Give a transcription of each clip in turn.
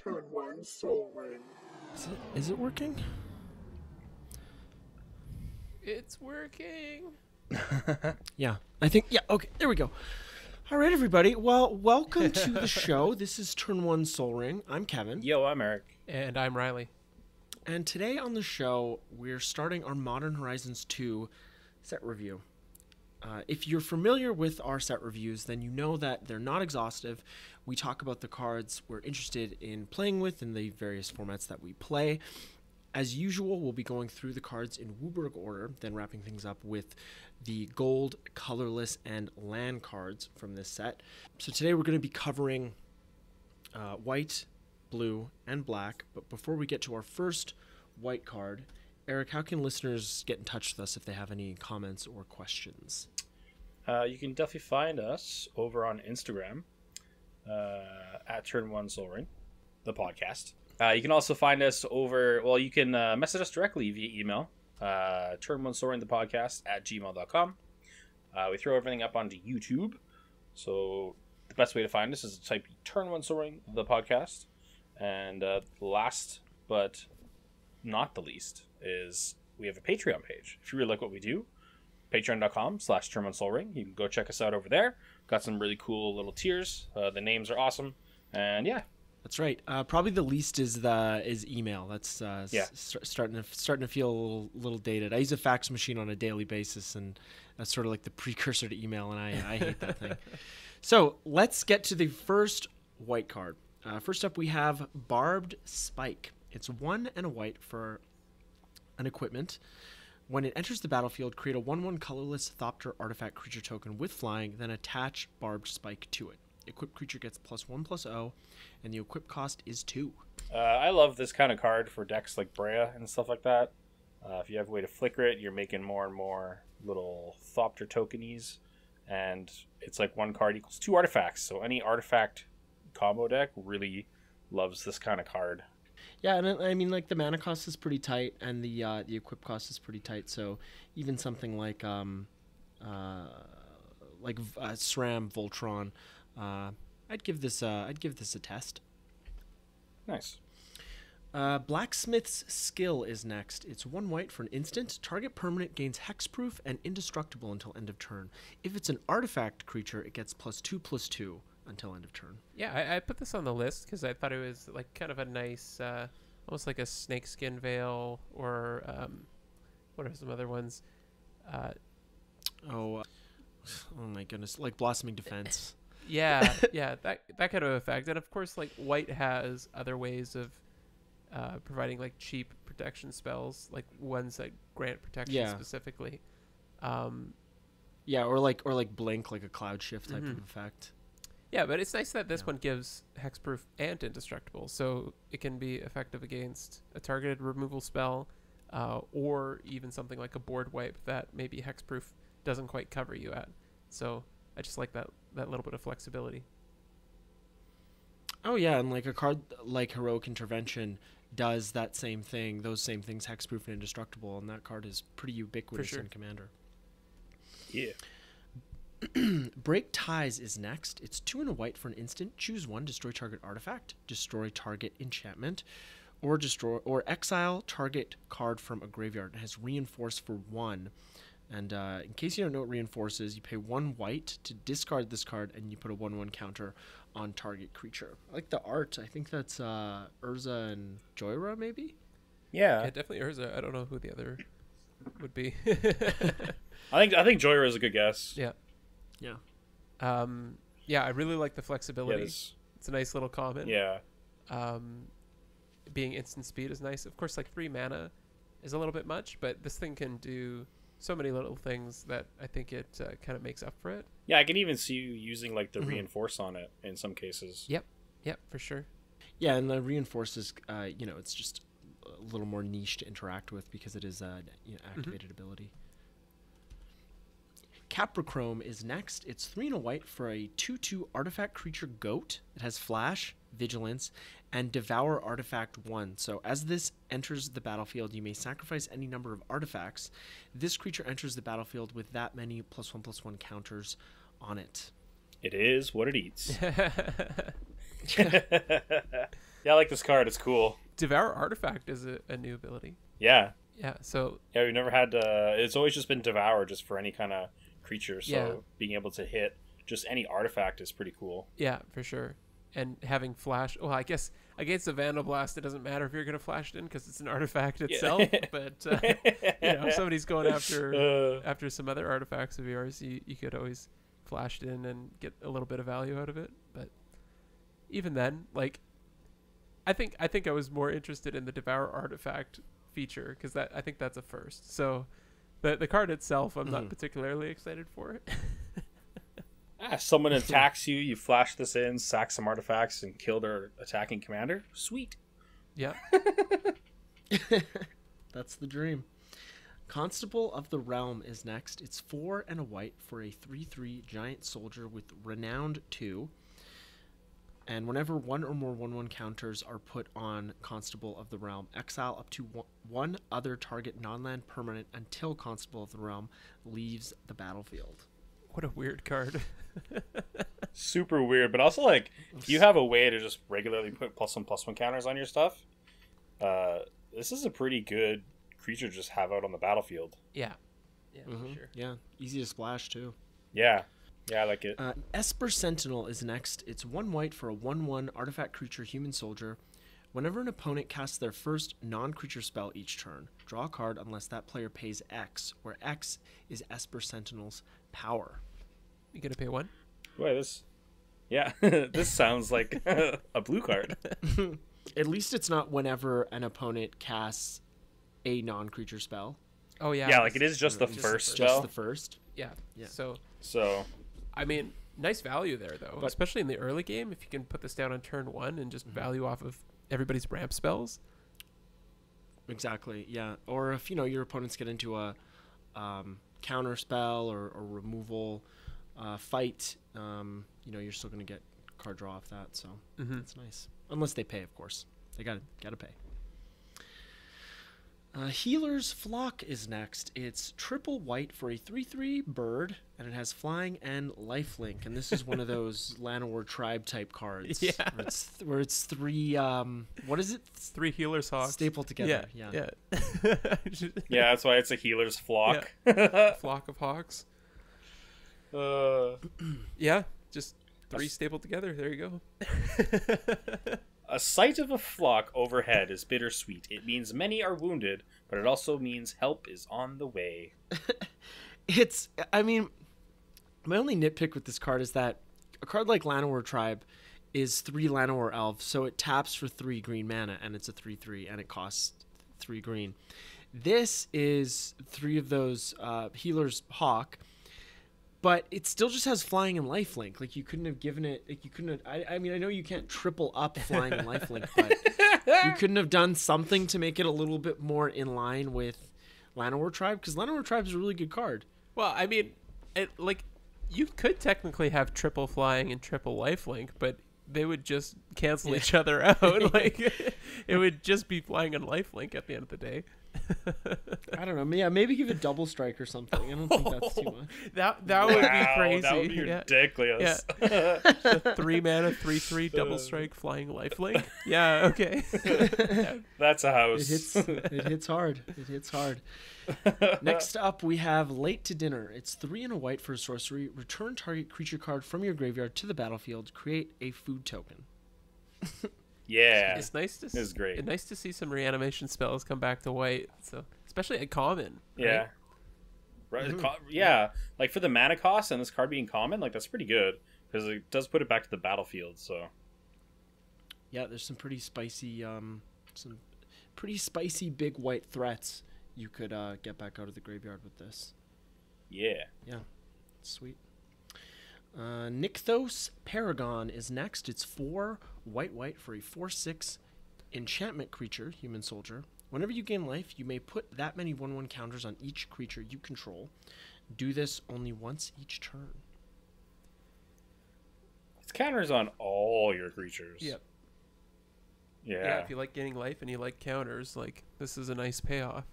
Turn one soul ring. Is it working? It's working. Yeah, I think, yeah, okay, there we go. All right, everybody. Well, welcome to the show. This is Turn One Soul Ring. I'm Kevin. Yo, I'm Eric. And I'm Riley. And today on the show, we're starting our Modern Horizons 2 set review. If you're familiar with our set reviews, then you know that they're not exhaustive. We talk about the cards we're interested in playing with in the various formats that we play. As usual, we'll be going through the cards in Wooburg order, then wrapping things up with the gold, colorless, and land cards from this set. So today we're going to be covering white, blue, and black. But before we get to our first white card, Eric, how can listeners get in touch with us if they have any comments or questions? You can definitely find us over on Instagram at Turn One Soul Ring, the podcast. You can also find us over, well, you can message us directly via email, Turn One Soul Ring, the podcast at gmail.com. We throw everything up onto YouTube. So the best way to find us is to type Turn One Soul Ring, the podcast. And last but not the least is we have a Patreon page. If you really like what we do, patreon.com/turn1soulring. You can go check us out over there. Got some really cool little tiers. The names are awesome. And yeah. That's right. Probably the least is email. That's starting to feel a little dated. I use a fax machine on a daily basis, and that's sort of like the precursor to email, and I hate that thing. So let's get to the first white card. First up, we have Barbed Spike. It's 1 and a white for an equipment. When it enters the battlefield, create a 1/1 colorless Thopter artifact creature token with flying, then attach Barbed Spike to it. Equipped creature gets +1/+0, and the equip cost is 2. I love this kind of card for decks like Brea and stuff like that. If you have a way to flicker it, you're making more and more little Thopter tokenies, and it's like one card equals 2 artifacts. So any artifact combo deck really loves this kind of card. Yeah, and I mean, like, the mana cost is pretty tight, and the equip cost is pretty tight. So even something like SRAM Voltron, I'd give this a test. Nice. Blacksmith's Skill is next. It's 1 white for an instant. Target permanent gains hexproof and indestructible until end of turn. If it's an artifact creature, it gets +2/+2 until end of turn. Yeah, I put this on the list because I thought it was like kind of a nice, almost like a snakeskin veil, or what are some other ones? Oh my goodness, like Blossoming Defense. Yeah, yeah, that kind of effect. And of course, like, white has other ways of providing like cheap protection spells, like ones that grant protection specifically. Yeah, or like Blink, like a Cloud Shift type of effect. Yeah, but it's nice that this one gives hexproof and indestructible, so it can be effective against a targeted removal spell, or even something like a board wipe that maybe hexproof doesn't quite cover you at. So I just like that little bit of flexibility. Oh yeah, and like a card like Heroic Intervention does that same thing, those same things, hexproof and indestructible, and that card is pretty ubiquitous in Commander. Yeah. Break Ties is next. It's 2 and a white for an instant. Choose 1, destroy target artifact, destroy target enchantment, or exile target card from a graveyard. It has Reinforce for 1. And in case you don't know what Reinforce is, you pay 1 white to discard this card, and you put a 1/1 counter on target creature. I like the art. I think that's Urza and Joyra, maybe? Yeah. Yeah, definitely Urza. I don't know who the other would be. I think Joyra is a good guess. Yeah. Yeah. Yeah, I really like the flexibility. Yeah, it's a nice little common. Yeah. Being instant speed is nice. Of course, like 3 mana is a little bit much, but this thing can do so many little things that I think it kind of makes up for it. Yeah, I can even see you using like the Reinforce on it in some cases. Yep, for sure. Yeah, and the Reinforce is, it's just a little more niche to interact with because it is activated ability. Caprichrome is next. It's 3 and a white for a 2/2 artifact creature goat. It has Flash, Vigilance, and Devour Artifact 1. So as this enters the battlefield, you may sacrifice any number of artifacts. This creature enters the battlefield with that many +1/+1 counters on it. It is what it eats. Yeah, I like this card. It's cool. Devour Artifact is a new ability. Yeah. Yeah, so Yeah, we've never had. It's always just been Devour, just for any kind of creature. So Yeah. being able to hit just any artifact is pretty cool. yeah, for sure. And having flash, well, I guess against a Vandal Blast, it doesn't matter if you're going to flash it in because it's an artifact itself. But if somebody's going after some other artifacts of yours, you could always flash it in and get a little bit of value out of it. But even then, like, I think I was more interested in the Devour Artifact feature because I think that's a first. So the card itself, I'm not particularly excited for it. Someone attacks you, you flash this in, sack some artifacts, and kill their attacking commander. Sweet. Yeah. That's the dream. Constable of the Realm is next. It's 4 and a white for a 3/3 giant soldier with Renowned 2. And whenever one or more 1/1 counters are put on Constable of the Realm, exile up to one other target non-land permanent until Constable of the Realm leaves the battlefield. What a weird card. Super weird, but also, like, if you have a way to just regularly put +1/+1 counters on your stuff, this is a pretty good creature to just have out on the battlefield. Yeah. Yeah, for sure. Yeah, easy to splash too. Yeah. Yeah, I like it. Esper Sentinel is next. It's 1 white for a 1/1 artifact creature human soldier. Whenever an opponent casts their first non-creature spell each turn, draw a card unless that player pays X, where X is Esper Sentinel's power. You gonna pay 1? Boy, this sounds like a blue card. At least it's not whenever an opponent casts a non-creature spell. Oh yeah. Yeah, like it is just the first spell. Just the first. Yeah. Yeah. So I mean, nice value there though, But- especially in the early game if you can put this down on turn 1 and just value off of everybody's ramp spells. Exactly. Yeah. Or if your opponents get into a counter spell or removal fight, you're still going to get card draw off that. So that's nice. Unless they pay, of course. They gotta pay. Healer's Flock is next. It's triple white for a 3/3 bird, and it has flying and lifelink. And this is one of those Llanowar tribe type cards. Yeah. Where it's 3. What is it? 3 Healer's Hawks. Stapled together. Yeah. Yeah, that's why it's a healer's flock. Flock of hawks. Uh, Yeah, just 3 stapled together. There you go. A sight of a flock overhead is bittersweet. It means many are wounded, but it also means help is on the way. My only nitpick with this card is that a card like Llanowar Tribe is 3 Llanowar Elves, so it taps for 3 green mana, and it's a 3/3, and it costs 3 green. This is 3 of those Healer's Hawk, but it still just has flying and lifelink. Like, you couldn't have given it... Like, you couldn't have... I know you can't triple up flying and lifelink, but you couldn't have done something to make it a little bit more in line with Llanowar Tribe, because Llanowar Tribe is a really good card. Well, I mean, you could technically have triple flying and triple lifelink, but they would just cancel each other out. Like, it would just be flying and lifelink at the end of the day. I don't know. Yeah, maybe give it double strike or something. I don't think that's too much. That would be crazy. That would be ridiculous. Yeah. The 3 mana 3/3 double strike flying lifelink. Yeah, okay. That's a house. It hits hard. It hits hard. Next up, we have Late to Dinner. It's 3 and a white for a sorcery. Return target creature card from your graveyard to the battlefield. Create a food token. Yeah. It's nice to It's great. It's nice to see some reanimation spells come back to white. So especially at common. Right? Yeah. Right. Yeah. Like, for the mana cost and this card being common, like, that's pretty good because it does put it back to the battlefield. So. Yeah, there's some pretty spicy big white threats you could get back out of the graveyard with this. Yeah. Yeah, sweet. Nykthos Paragon is next. It's 4 white for a 4/6 enchantment creature, human soldier. Whenever you gain life, you may put that many 1/1 counters on each creature you control. Do this only once each turn. It's counters on all your creatures. Yep. Yeah. If you like gaining life and you like counters, like, this is a nice payoff.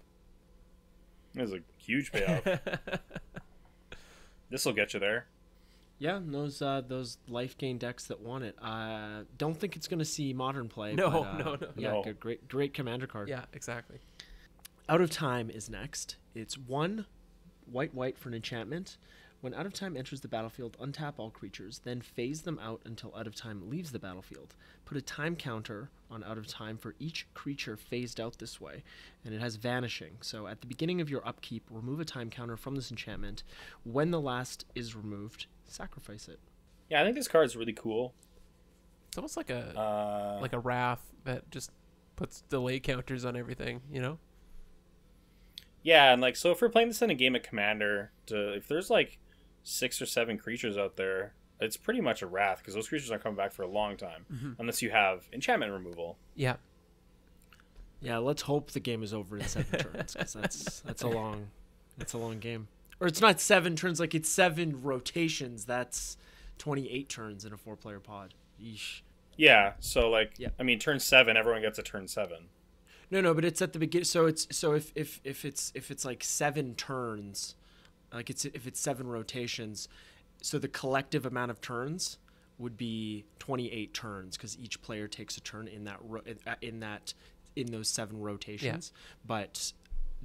There's a huge payoff. This will get you there. Yeah, and those life gain decks that want it. Don't think it's going to see modern play. No, but, no. Yeah, No. great commander card. Yeah, exactly. Out of Time is next. It's 1 white for an enchantment. When Out of Time enters the battlefield, untap all creatures, then phase them out until Out of Time leaves the battlefield. Put a time counter on Out of Time for each creature phased out this way, and it has Vanishing. So at the beginning of your upkeep, remove a time counter from this enchantment. When the last is removed, sacrifice it. Yeah, I think this card's really cool. It's almost like a Wrath that just puts delay counters on everything, you know? Yeah, and like, so if we're playing this in a game of Commander, if there's like 6 or 7 creatures out there, it's pretty much a Wrath, because those creatures aren't coming back for a long time, unless you have enchantment removal. Yeah. Yeah, let's hope the game is over in 7 turns, because that's a long game. Or it's not 7 turns, like it's 7 rotations. That's 28 turns in a 4-player pod. Yeesh. Yeah, so like, Yeah. I mean, turn 7, everyone gets a turn 7. No, but it's at the beginning. So if it's like 7 turns, like if it's 7 rotations, so the collective amount of turns would be 28 turns, because each player takes a turn in in those 7 rotations. Yeah. But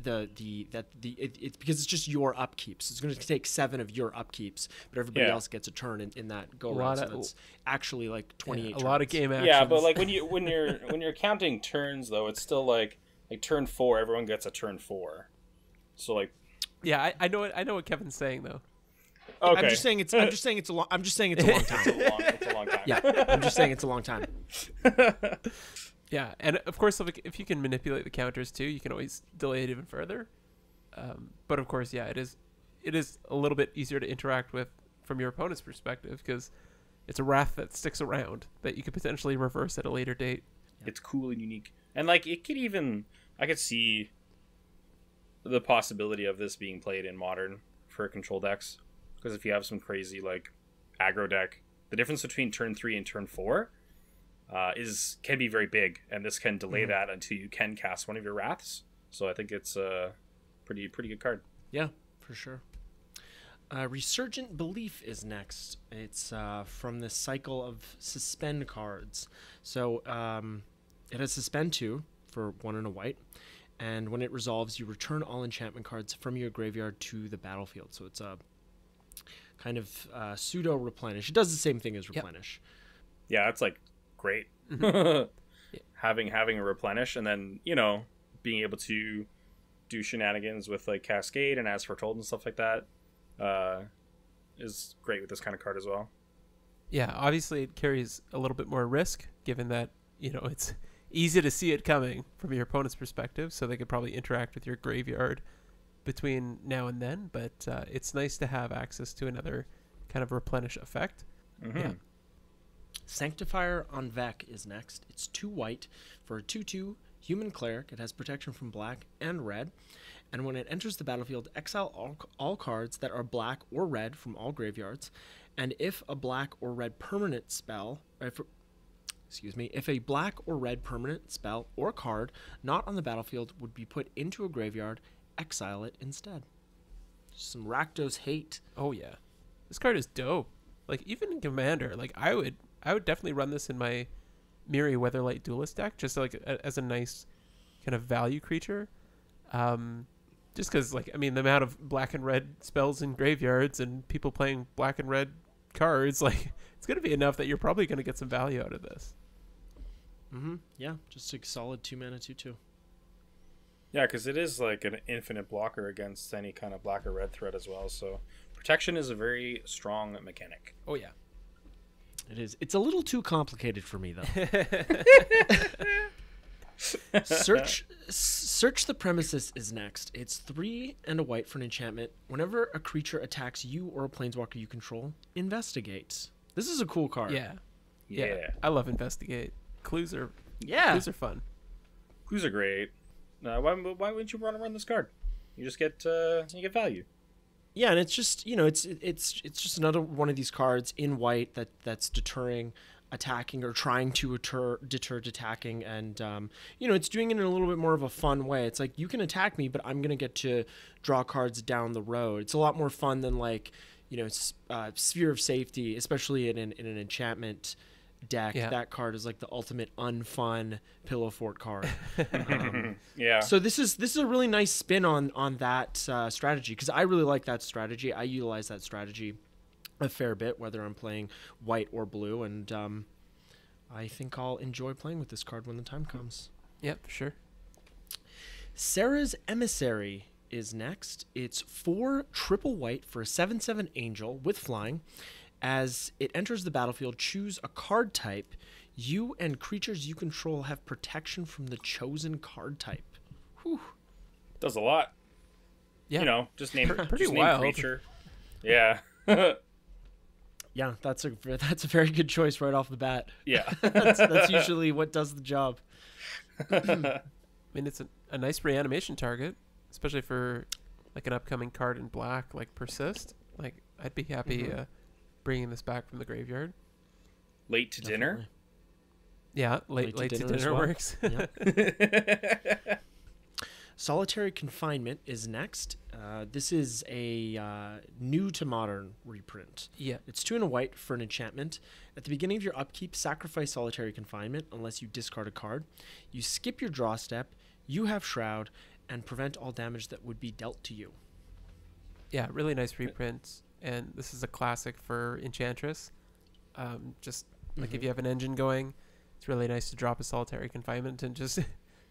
it's because it's just your upkeeps. So it's going to take 7 of your upkeeps, but everybody else gets a turn in that go round. So that's actually like 28. A lot of game action. Yeah, but like when you're counting turns though, it's still like turn 4, everyone gets a turn 4. So like, yeah, I know what Kevin's saying though. Okay. I'm just saying it's a long time. it's a long time. Yeah, I'm just saying it's a long time. Yeah, and of course, if you can manipulate the counters too, you can always delay it even further. But of course, yeah, it is a little bit easier to interact with from your opponent's perspective, because it's a Wrath that sticks around that you could potentially reverse at a later date. It's cool and unique, and like I could see the possibility of this being played in Modern for control decks, because if you have some crazy like aggro deck, the difference between turn 3 and turn 4 can be very big, and this can delay that until you can cast one of your Wraths. So I think it's a pretty good card. Yeah, for sure. Resurgent Belief is next. It's from the cycle of Suspend cards. So it has Suspend 2 for 1 and a white, and when it resolves, you return all enchantment cards from your graveyard to the battlefield. So it's a kind of pseudo replenish. It does the same thing as replenish. Yeah, that's like great. having a replenish, and then being able to do shenanigans with like Cascade and As Foretold and stuff like that is great with this kind of card as well. Yeah, obviously it carries a little bit more risk, given that it's easy to see it coming from your opponent's perspective, so they could probably interact with your graveyard between now and then. But it's nice to have access to another kind of replenish effect. Yeah. Sanctifier on Vec is next. It's 2 white for a 2/2 human cleric. It has protection from black and red. And when it enters the battlefield, exile all cards that are black or red from all graveyards. And if a black or red permanent spell, if a black or red permanent spell or card not on the battlefield would be put into a graveyard, exile it instead. Some Rakdos hate. Oh yeah, this card is dope. Like even in Commander, like I would definitely run this in my Miri Weatherlight Duelist deck, just like as a nice kind of value creature. Just because, like, I mean, the amount of black and red spells in graveyards and people playing black and red cards, like, it's going to be enough that you're probably going to get some value out of this. Yeah, just a solid 2-mana 2/2. Yeah, because it is like an infinite blocker against any kind of black or red threat as well. So protection is a very strong mechanic. Oh yeah, it is. It's a little too complicated for me though. Search the Premises is next. It's 3 and a white for an enchantment. Whenever a creature attacks you or a planeswalker you control, investigate. This is a cool card. Yeah. I love Investigate. Clues are fun. Clues are great. Why wouldn't you want to run this card? You just get value. Yeah, and it's just it's just another one of these cards in white that's deterring attacking or trying to deter attacking, and it's doing it in a little bit more of a fun way. It's like, you can attack me, but I'm gonna get to draw cards down the road. It's a lot more fun than like sphere of safety, especially in an enchantment deck. Yeah. That card is like the ultimate unfun pillow fort card. Yeah. So this is a really nice spin on that strategy, because I really like that strategy. I utilize that strategy a fair bit, whether I'm playing white or blue, and I think I'll enjoy playing with this card when the time comes. Yep, for sure. Sarah's Emissary is next. It's 4 triple white for a 7/7 angel with flying. As it enters the battlefield, choose a card type. You and creatures you control have protection from the chosen card type. Whew. Does a lot. Yeah. Just name Pretty just name wild. creature. Yeah. Yeah, that's a very good choice right off the bat. Yeah. That's usually what does the job. I mean, it's a nice reanimation target, especially for like an upcoming card in black, like Persist. Like, I'd be happy bringing this back from the graveyard. Late to dinner. Yeah, late to dinner as well. works. Yeah. Solitary Confinement is next. This is a new to modern reprint. Yeah. It's 2 and a white for an enchantment. At the beginning of your upkeep, sacrifice Solitary Confinement unless you discard a card. You skip your draw step, you have Shroud, and prevent all damage that would be dealt to you. Yeah, really nice reprint. And this is a classic for Enchantress. Just like if you have an engine going, it's really nice to drop a Solitary Confinement and just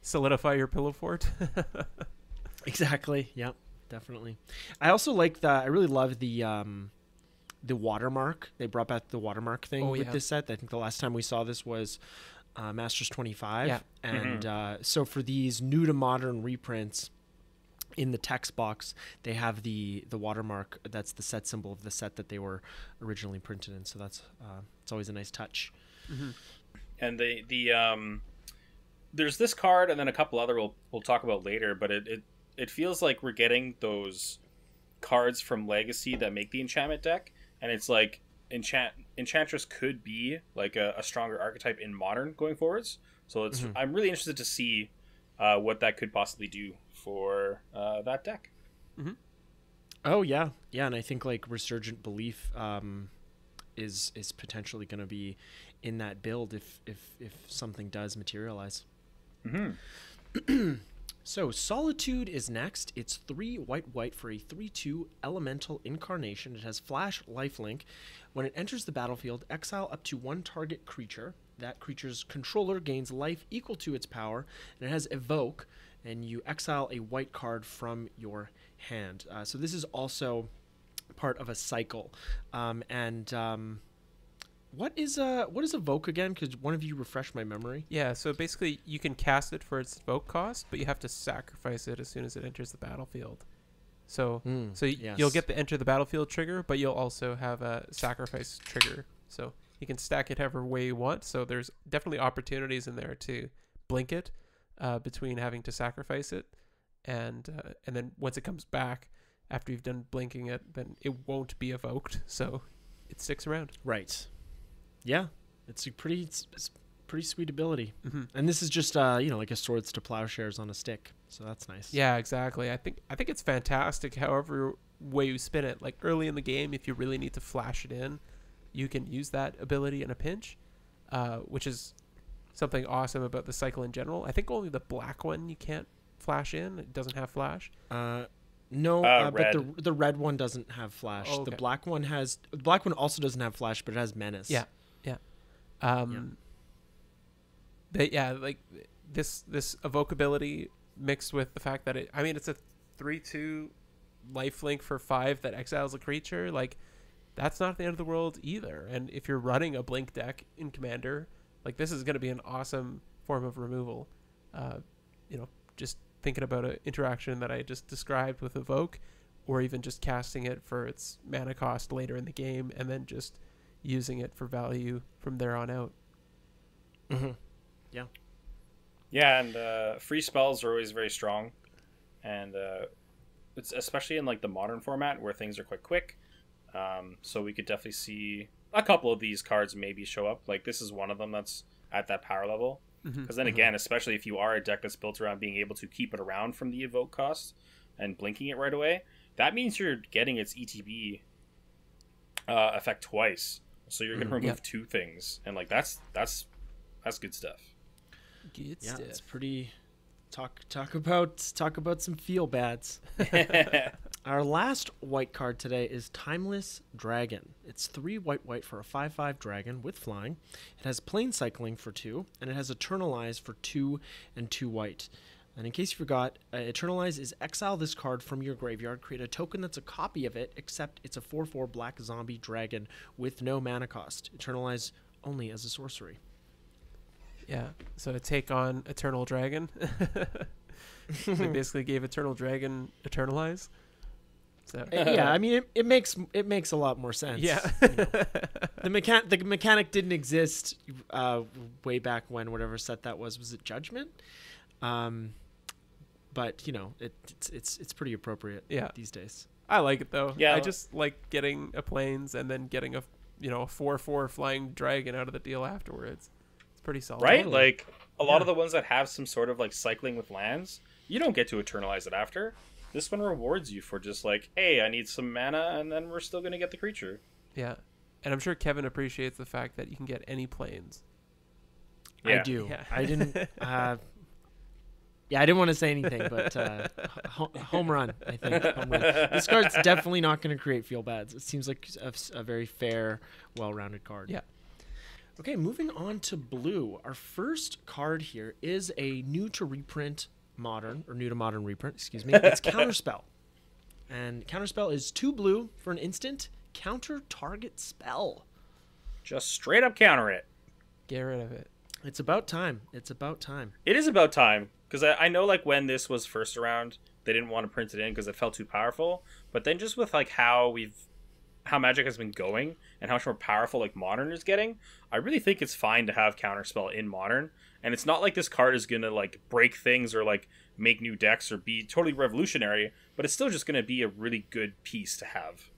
solidify your pillow fort. Exactly. Yep. Definitely. I also like I really love the watermark. They brought back the watermark thing with this set. I think the last time we saw this was Masters 25. Yeah. And so for these new to modern reprints, in the text box, they have the watermark. That's the set symbol of the set that they were originally printed in. So that's it's always a nice touch. Mm-hmm. And there's this card, and then a couple other we'll talk about later. But it feels like we're getting those cards from Legacy that make the enchantment deck, and it's like Enchantress could be like a stronger archetype in Modern going forwards. So I'm really interested to see what that could possibly do for that deck. Mm-hmm. Oh yeah, and I think like Resurgent Belief is potentially going to be in that build if something does materialize. Mm-hmm. So Solitude is next. It's 3 white for a 3/2 elemental incarnation. It has flash lifelink. When it enters the battlefield, exile up to 1 target creature. That creature's controller gains life equal to its power, and it has evoke, and you exile a white card from your hand. So this is also part of a cycle. What is evoke again? Could one of you refresh my memory? Yeah, so basically you can cast it for its evoke cost, but you have to sacrifice it as soon as it enters the battlefield. So you'll get the enter the battlefield trigger, but you'll also have a sacrifice trigger. So you can stack it however way you want. So there's definitely opportunities in there to blink it between having to sacrifice it, and then once it comes back after you've done blinking it, then it won't be evoked. So it sticks around. Right. Yeah, it's a pretty sweet ability. Mm-hmm. And this is just like a Swords to Plowshares on a stick, so that's nice. Yeah, exactly. I think it's fantastic. However way you spin it, like early in the game, if you really need to flash it in, you can use that ability in a pinch, which is something awesome about the cycle in general. I think only the black one you can't flash in. It doesn't have flash. No, red. but the red one doesn't have flash. Oh, okay. The black one also doesn't have flash, but it has menace. Yeah. But yeah, like this evoke ability mixed with the fact that it's a 3/2 lifelink for 5 that exiles a creature. Like, that's not the end of the world either. And if you're running a blink deck in Commander, like, this is going to be an awesome form of removal. Just thinking about an interaction that I just described with evoke, or even just casting it for its mana cost later in the game, and then just using it for value from there on out. Mm-hmm. Yeah. Yeah, and free spells are always very strong, and it's especially in like the Modern format where things are quite quick. So we could definitely see a couple of these cards maybe show up. Like, this is one of them that's at that power level. Because then again, especially if you are a deck that's built around being able to keep it around from the evoke cost and blinking it right away, that means you're getting its ETB effect twice, so you're gonna remove Yep. 2 things, and like that's good stuff. Good Yeah, stuff. it's pretty. Talk about some feel bads. Our last white card today is Timeless Dragon. It's 3 white for a 5/5 dragon with flying. It has plane cycling for 2, and it has Eternalize for 2 and 2 white. And in case you forgot, Eternalize is exile this card from your graveyard, create a token that's a copy of it, except it's a 4/4 black zombie dragon with no mana cost. Eternalize only as a sorcery. Yeah. So to take on Eternal Dragon, they basically gave Eternal Dragon Eternalize. So Yeah, I mean it makes a lot more sense. yeah. The mechanic didn't exist way back when, whatever set that was. Was it Judgment? But it's pretty appropriate. Yeah. These days. I like it though. Yeah. I just like getting a planes and then getting a 4/4 flying dragon out of the deal afterwards. It's pretty solid. Right? Totally. Like a lot of the ones that have some sort of like cycling with lands, you don't get to eternalize it after. This one rewards you for just like, hey, I need some mana, and then we're still gonna get the creature. Yeah. And I'm sure Kevin appreciates the fact that you can get any planes. Yeah. I do. Yeah. I didn't. Yeah, I didn't want to say anything, but home run. I think home run. This card's definitely not going to create feel bads. It seems like a very fair, well-rounded card. Yeah. Okay, moving on to blue. Our first card here is a new to modern reprint. Excuse me. It's Counterspell, and Counterspell is 2 blue for an instant counter target spell. Just straight up counter it. Get rid of it. It's about time. It's about time. It is about time, because I know like when this was first around, they didn't want to print it in because it felt too powerful. But then just with like how Magic has been going and how much more powerful like Modern is getting, I really think it's fine to have Counterspell in Modern. And it's not like this card is gonna like break things or like make new decks or be totally revolutionary, but it's still just gonna be a really good piece to have.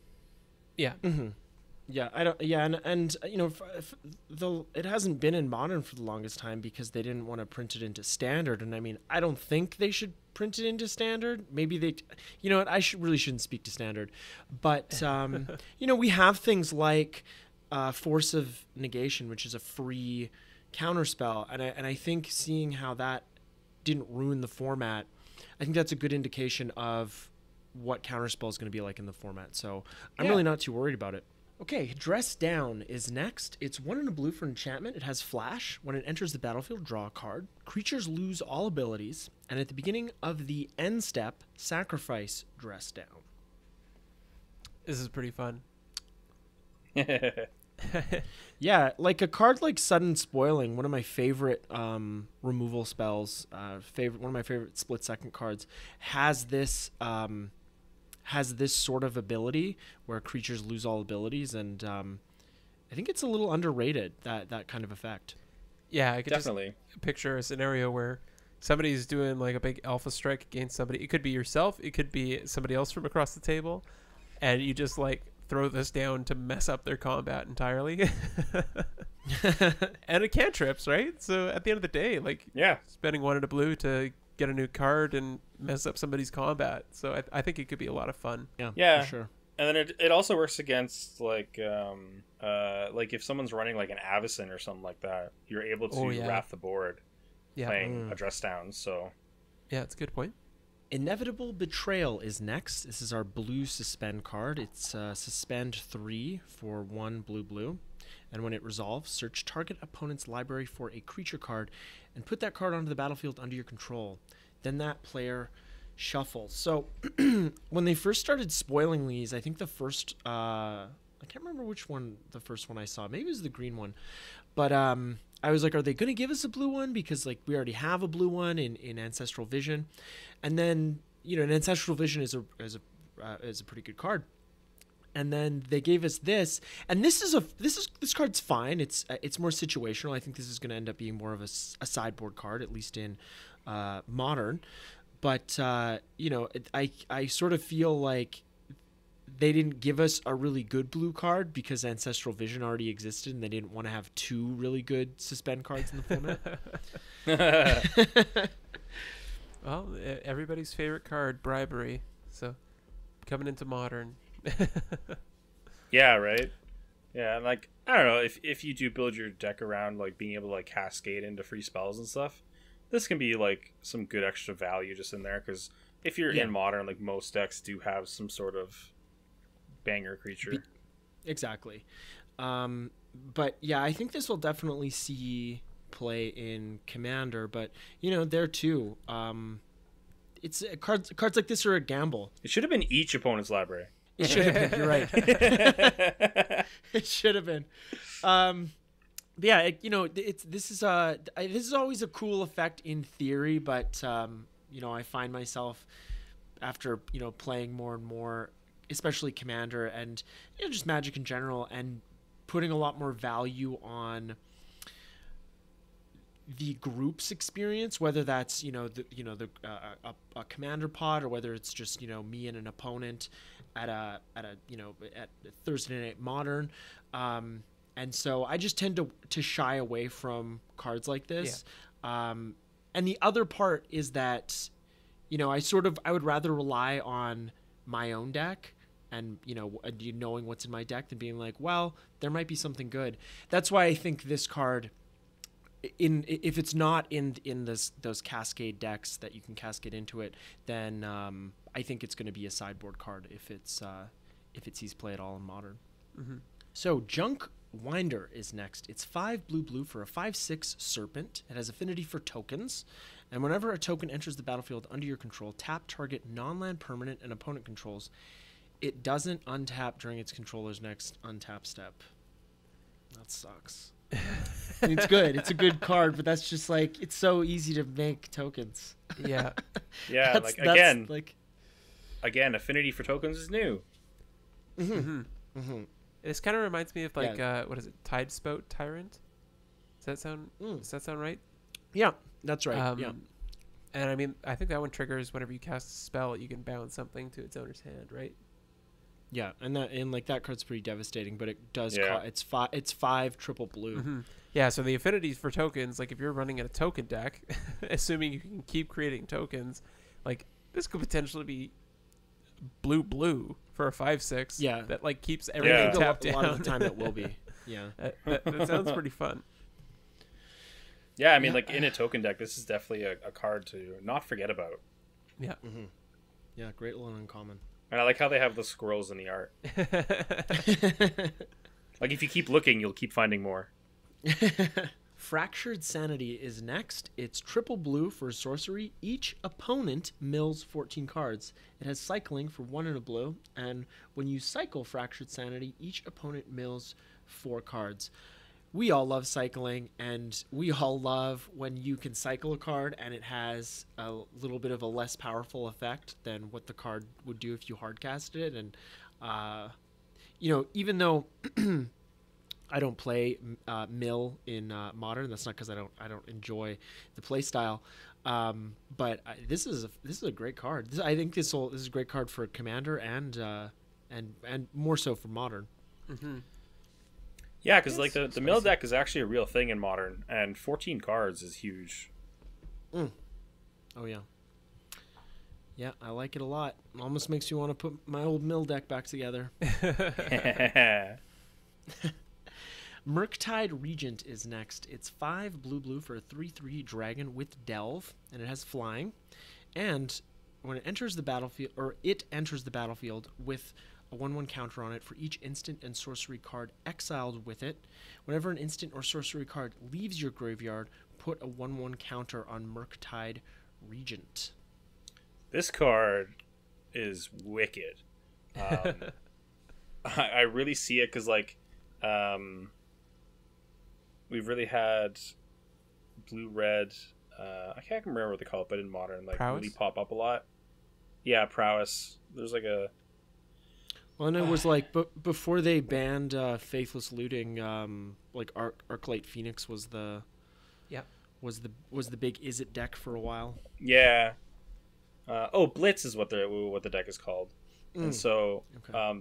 Yeah. Mm-hmm. Yeah, I don't. Yeah, and it hasn't been in Modern for the longest time because they didn't want to print it into Standard. And I mean, I don't think they should print it into Standard. Maybe they, you know what? I really shouldn't speak to Standard, but we have things like Force of Negation, which is a free counterspell, and I think seeing how that didn't ruin the format, I think that's a good indication of what counterspell is going to be like in the format. So I'm really not too worried about it. Okay, Dress Down is next. It's 1 and a blue for enchantment. It has flash. When it enters the battlefield, draw a card. Creatures lose all abilities, and at the beginning of the end step, sacrifice Dress Down. This is pretty fun. Yeah, like a card like Sudden Spoiling, one of my favorite removal spells, one of my favorite split second cards, has this sort of ability where creatures lose all abilities, and I think it's a little underrated, that kind of effect. Yeah, I could Definitely just picture a scenario where somebody's doing like a big alpha strike against somebody. It could be yourself, it could be somebody else from across the table, and you just like throw this down to mess up their combat entirely. And it cantrips, right? So at the end of the day, like spending 1 and a blue to get a new card and mess up somebody's combat. So I think it could be a lot of fun. Yeah, for sure. And then it also works against like if someone's running like an Avacyn or something like that, you're able to wrath the board playing a Dress Down. So yeah, it's a good point. Inevitable Betrayal is next. This is our blue suspend card. It's suspend 3 for 1 blue. And when it resolves, search target opponent's library for a creature card and put that card onto the battlefield under your control. Then that player shuffles. So when they first started spoiling these, I think the first, I can't remember which one, the first one I saw. Maybe it was the green one. But I was like, are they going to give us a blue one? Because like we already have a blue one in Ancestral Vision. And then, an Ancestral Vision is a pretty good card. And then they gave us this, and this card's fine. It's more situational. I think this is going to end up being more of a sideboard card, at least in Modern. But I sort of feel like they didn't give us a really good blue card because Ancestral Vision already existed, and they didn't want to have 2 really good suspend cards in the format. Well, everybody's favorite card, Bribery. So coming into Modern. Yeah, right. Yeah, and like I don't know if you do build your deck around like being able to like cascade into free spells and stuff, this can be like some good extra value just in there because if you're Yeah. in modern, like most decks do have some sort of banger creature. Exactly. But yeah, I think this will definitely see play in Commander, but there too. It's cards like this are a gamble. It should have been each opponent's library. It should have been. You're right. It should have been. But yeah, this is always a cool effect in theory, but I find myself after playing more and more, especially Commander and just Magic in general, and putting a lot more value on the group's experience, whether that's a commander pod or whether it's just me and an opponent at Thursday Night Modern, and so I just tend to shy away from cards like this. Yeah. And the other part is that I would rather rely on my own deck and knowing what's in my deck than being like, well, there might be something good. That's why I think this card, if it's not in those cascade decks that you can cascade into it, then I think it's going to be a sideboard card if it sees play at all in Modern. Mm-hmm. So Junk Winder is next. It's 5 blue for a 5/6 Serpent. It has affinity for tokens, and whenever a token enters the battlefield under your control, tap target non-land permanent and opponent controls. It doesn't untap during its controller's next untap step. That sucks. I mean, it's good. It's a good card, but that's just like, it's so easy to make tokens. Yeah. Yeah, again, affinity for tokens is new. Mm-hmm. Mm-hmm. This kind of reminds me of like what is it? Tidespout Tyrant? Does that sound right? Yeah, that's right. Yeah. And I mean, I think that one triggers whenever you cast a spell, you can bounce something to its owner's hand, right? Yeah, and that card's pretty devastating, but it does. Yeah. It's 5 triple blue. Mm-hmm. Yeah, so the affinities for tokens, like if you're running in a token deck, assuming you can keep creating tokens, like this could potentially be blue for a 5/6. Yeah, that like keeps everything tapped down. A lot of the time it will be. Yeah, that sounds pretty fun. Yeah, I mean, like in a token deck, this is definitely a card to not forget about. Yeah. Mm-hmm. Yeah, great little uncommon. And I like how they have the squirrels in the art. Like if you keep looking, you'll keep finding more. Fractured Sanity is next. It's triple blue for sorcery. Each opponent mills 14 cards. It has cycling for 1 and a blue, and when you cycle Fractured Sanity, each opponent mills 4 cards. We all love cycling, and we all love when you can cycle a card and it has a little bit of a less powerful effect than what the card would do if you hardcasted it. And even though I don't play mill in Modern, that's not because I don't enjoy the play style. But this is a great card. I think this is a great card for Commander and more so for Modern. Mm-hmm. Yeah, because like the mill deck is actually a real thing in Modern, and 14 cards is huge. Oh yeah. Yeah, I like it a lot. Almost makes me want to put my old mill deck back together. Murktide Regent is next. It's 5 blue for a 3/3 dragon with delve, and it has flying. And when it enters the battlefield with a 1/1 counter on it for each instant and sorcery card exiled with it. Whenever an instant or sorcery card leaves your graveyard, put a 1/1 counter on Murktide Regent. This card is wicked. I really see it because like we've really had blue-red. I can't remember what they call it, but in Modern, like Prowess? really pop up a lot. Yeah, Prowess. There's like a. Well, and it was like before they banned Faithless Looting, like Arclight Phoenix was the big Is It deck for a while. Yeah. Blitz is what the deck is called. And so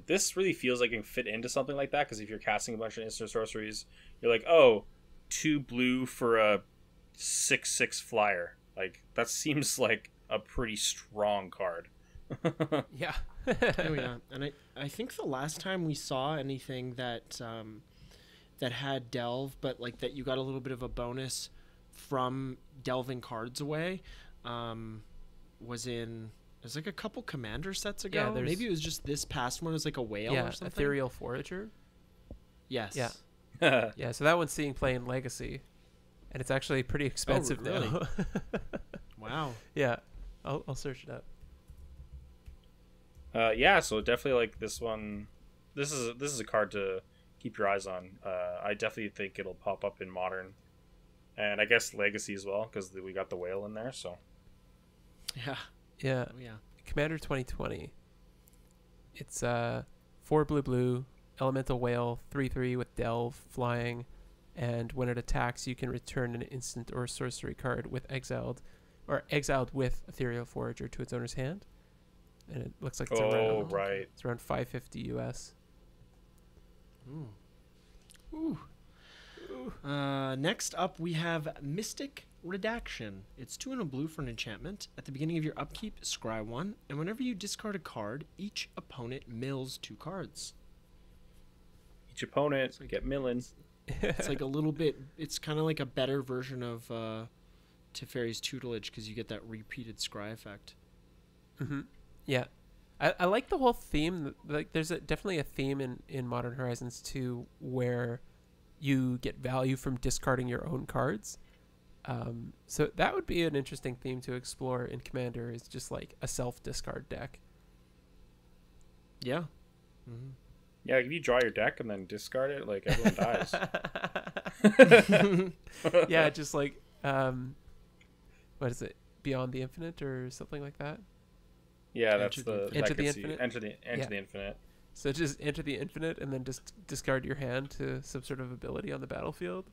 this really feels like it can fit into something like that because if you're casting a bunch of instant sorceries, you're like, 2 blue for a 6/6 flyer. Like that seems like a pretty strong card. Yeah. Oh yeah, and I think the last time we saw anything that that had delve, but like that you got a little bit of a bonus from delving cards away, was in. It was like a couple commander sets ago. Yeah, maybe it was just this past one. It was like a whale Yeah, or something. Ethereal Forager. Yes. Yeah. Yeah, so that one's seeing play in Legacy, and it's actually pretty expensive really? now. Wow. Yeah, I'll search it up. Yeah, so definitely like this one. This is a card to keep your eyes on. I definitely think it'll pop up in Modern, and I guess Legacy as well because we got the whale in there. So Yeah. Yeah, Oh, yeah. Commander 2020. It's 4 blue, elemental whale, 3/3 with delve, flying, and when it attacks, you can return an instant or sorcery card with exiled with Ethereal Forager to its owner's hand. And it looks like it's around right. It's around $550 US. Ooh. Ooh. Next up, we have Mystic Redaction. It's 2 and a blue for an enchantment. At the beginning of your upkeep, scry 1, and whenever you discard a card, each opponent mills 2 cards. Each opponent like- get milling. It's like a little bit. It's kind of like a better version of Teferi's Tutelage because you get that repeated scry effect. Mm-hmm. Yeah, I like the whole theme. Like, there's definitely a theme in Modern Horizons 2 where you get value from discarding your own cards. So that would be an interesting theme to explore in Commander, is just like a self-discard deck. Yeah. Mm-hmm. Yeah, if you draw your deck and then discard it, like everyone dies. Yeah, just like what is it? Beyond the Infinite or something like that. Yeah, that's Enter the that gets Infinite? you enter the Yeah. infinite. So just enter the Infinite and then just discard your hand to some sort of ability on the battlefield.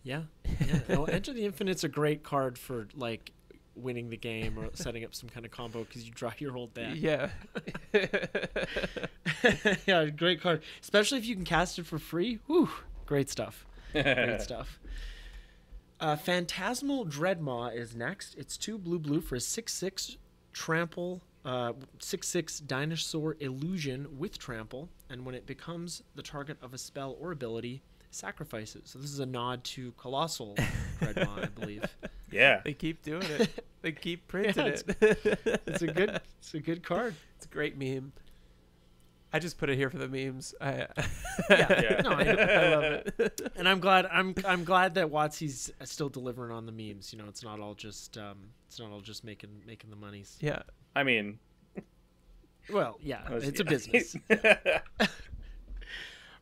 Yeah. Yeah. No, Enter the Infinite's a great card for like winning the game or setting up some kind of combo because you draw your whole deck. Yeah. Yeah, great card, especially if you can cast it for free. Whew, great stuff. Great stuff. Phantasmal Dreadmaw is next. It's 2 blue for a 6/6 trample, 6/6 dinosaur illusion with trample, and when it becomes the target of a spell or ability, sacrifice it. So this is a nod to Colossal Dreadmaw, I believe. Yeah. They keep doing it. They keep printing Yeah, it. It's a good card. It's a great meme. I just put it here for the memes. Yeah. No, I love it, and I'm glad that WotC's still delivering on the memes. You know, it's not all just making the monies. Yeah. I mean, Well, yeah, it's a business.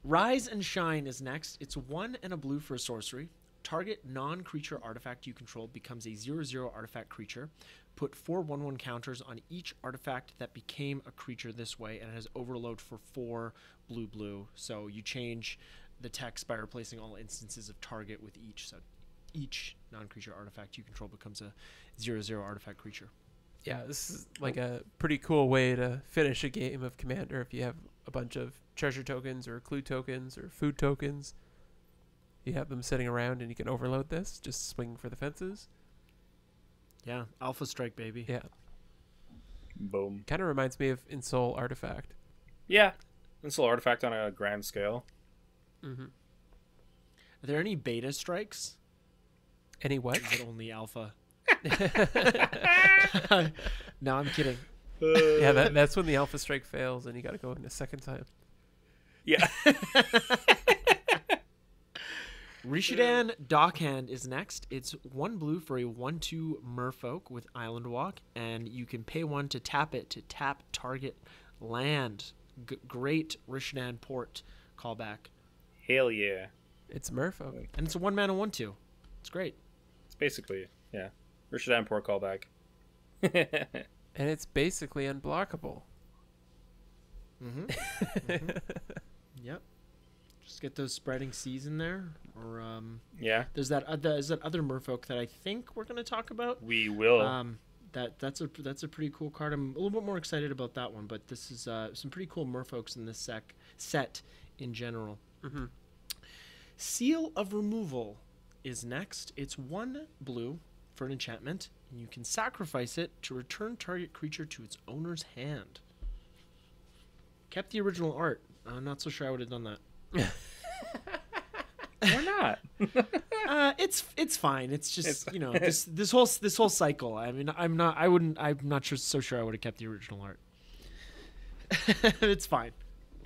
Rise and Shine is next. It's 1 and a blue for a sorcery. Target non-creature artifact you control becomes a 0/0 artifact creature. Put 4 1/1 counters on each artifact that became a creature this way, and it has overload for 4 blue. So you change the text by replacing all instances of target with each. So each non-creature artifact you control becomes a 0/0 artifact creature. Yeah, this is like a pretty cool way to finish a game of Commander if you have a bunch of treasure tokens or clue tokens or food tokens. You have them sitting around and you can overload this, just swing for the fences. Yeah, Alpha Strike, baby. Yeah. boom. Kind of reminds me of Ensoul Artifact. Yeah. It's an artifact on a grand scale. Mm-hmm. Are there any beta strikes? Any what? Is it only alpha? No, I'm kidding. Yeah, that's when the Alpha Strike fails and you got to go in a second time. Yeah. Rishidan Dockhand is next. It's 1 blue for a 1/2 merfolk with Island Walk, and you can pay 1 to tap it to tap target land. Great Rishidan port callback. Hell yeah. It's Merfolk. And it's a 1-mana 1/2. It's great. It's basically, yeah. Richard Port callback. And it's basically unblockable. Mm-hmm. Yep. Just get those spreading seas in there, or Yeah. there's that other merfolk that I think we're gonna talk about. We will. That's a pretty cool card. I'm a little bit more excited about that one, but this is some pretty cool merfolks in this set in general. Mm-hmm. Seal of Removal is next. It's 1 blue for an enchantment, and you can sacrifice it to return target creature to its owner's hand. Kept the original art. I'm not so sure I would have done that. Why not? It's fine. It's just this whole cycle. I mean, I'm not so sure I would have kept the original art. It's fine.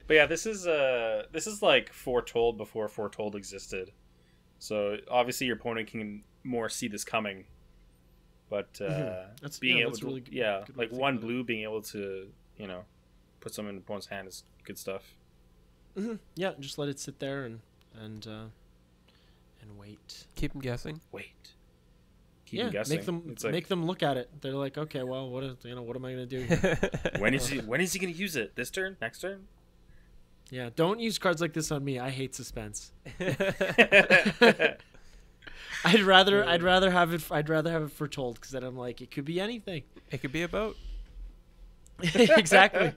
But yeah, this is like Foretold before Foretold existed. So obviously your opponent can more see this coming. But being able to, really good like one blue being able to, put some in the opponent's hand is good stuff. Mm-hmm. Yeah, just let it sit there and wait. Keep them guessing. Wait. Keep them guessing. Make them look at it. They're like, okay, well, what am I gonna do? When is he gonna use it? This turn? Next turn? Yeah, don't use cards like this on me. I hate suspense. I'd rather have it foretold, because then I'm like, it could be anything. It could be a boat. Exactly.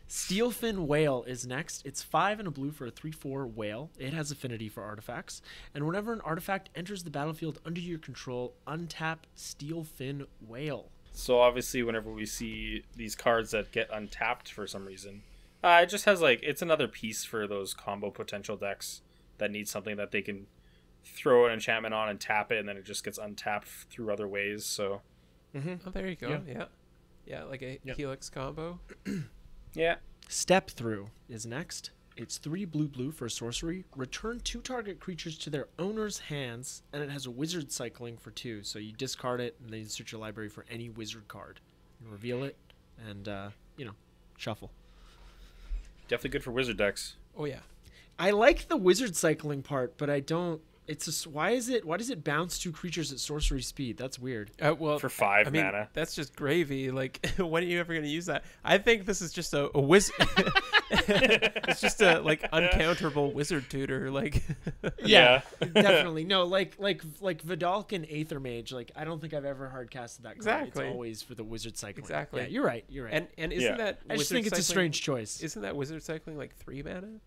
Steelfin Whale is next. It's 5 and a blue for a 3/4 whale. It has affinity for artifacts, and whenever an artifact enters the battlefield under your control, untap Steelfin Whale. So obviously, whenever we see these cards that get untapped for some reason, it just has it's another piece for those combo potential decks that need something that they can throw an enchantment on and tap it, and then it just gets untapped through other ways. So, Oh, there you go. Yeah, like a Helix combo. Yeah. Step Through is next. It's 3 blue for a sorcery. Return 2 target creatures to their owner's hands, and it has a wizard cycling for 2. So you discard it, and then you search your library for any wizard card. You reveal it, and shuffle. Definitely good for wizard decks. Oh yeah. I like the wizard cycling part, but I don't. It's just why does it bounce 2 creatures at sorcery speed? That's weird. Well, for 5 mana. That's just gravy. Like, when are you ever going to use that? I think this is just a wizard. It's just a uncounterable wizard tutor. Like, yeah, definitely. No, like Vidalcan Aether Mage. Like, I don't think I've ever hard casted that card. Exactly. It's always for the wizard cycling. Exactly. Yeah, you're right. And isn't that? I just think it's a strange choice. Isn't that wizard cycling 3 mana?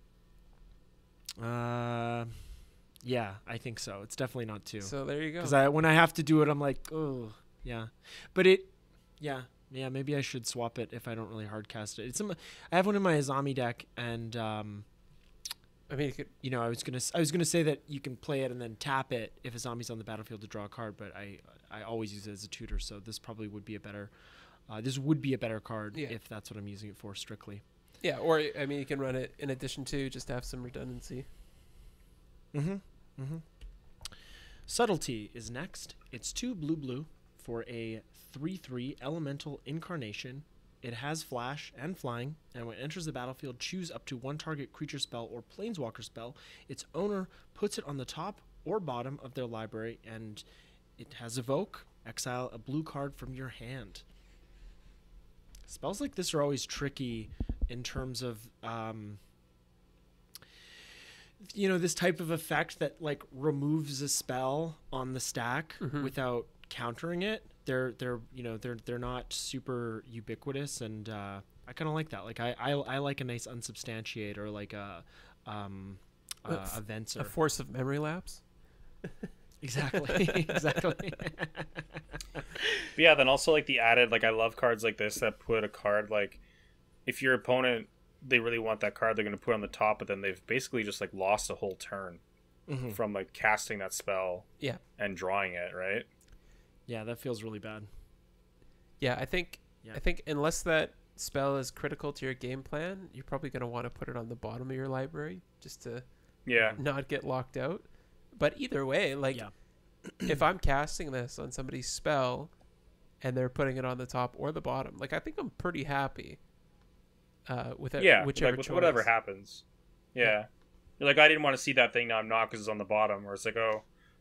Yeah, I think so. It's definitely not 2. So there you go. Because when I have to do it, I'm like, oh, yeah. But maybe I should swap it if I don't really hard cast it. I have one in my Azami deck, and I mean, I was gonna say that you can play it and then tap it if Azami's on the battlefield to draw a card, but I always use it as a tutor, so this probably would be a better card if that's what I'm using it for strictly. Yeah, or I mean, you can run it in addition to just to have some redundancy. Subtlety is next. It's 2 blue for a 3/3 elemental incarnation. It has flash and flying, and when it enters the battlefield, choose up to 1 target creature spell or planeswalker spell. Its owner puts it on the top or bottom of their library, and it has evoke. Exile a blue card from your hand. Spells like this are always tricky in terms of this type of effect that removes a spell on the stack without countering it. They're not super ubiquitous, and I kind of like that. Like I like a nice unsubstantiate or like a Venser. A force of memory lapse. Exactly. But yeah, then also the added I love cards like this that put a card if your opponent, they really want that card, they're going to put on the top, but then they've basically just lost a whole turn from casting that spell and drawing it, right? Yeah, that feels really bad. Yeah, I think unless that spell is critical to your game plan, you're probably going to want to put it on the bottom of your library just to not get locked out. But either way, if I'm casting this on somebody's spell and they're putting it on the top or the bottom, I think I'm pretty happy. With it, whichever with choice. whatever happens. Yeah. You're I didn't want to see that thing, now I'm not because it's on the bottom. Or it's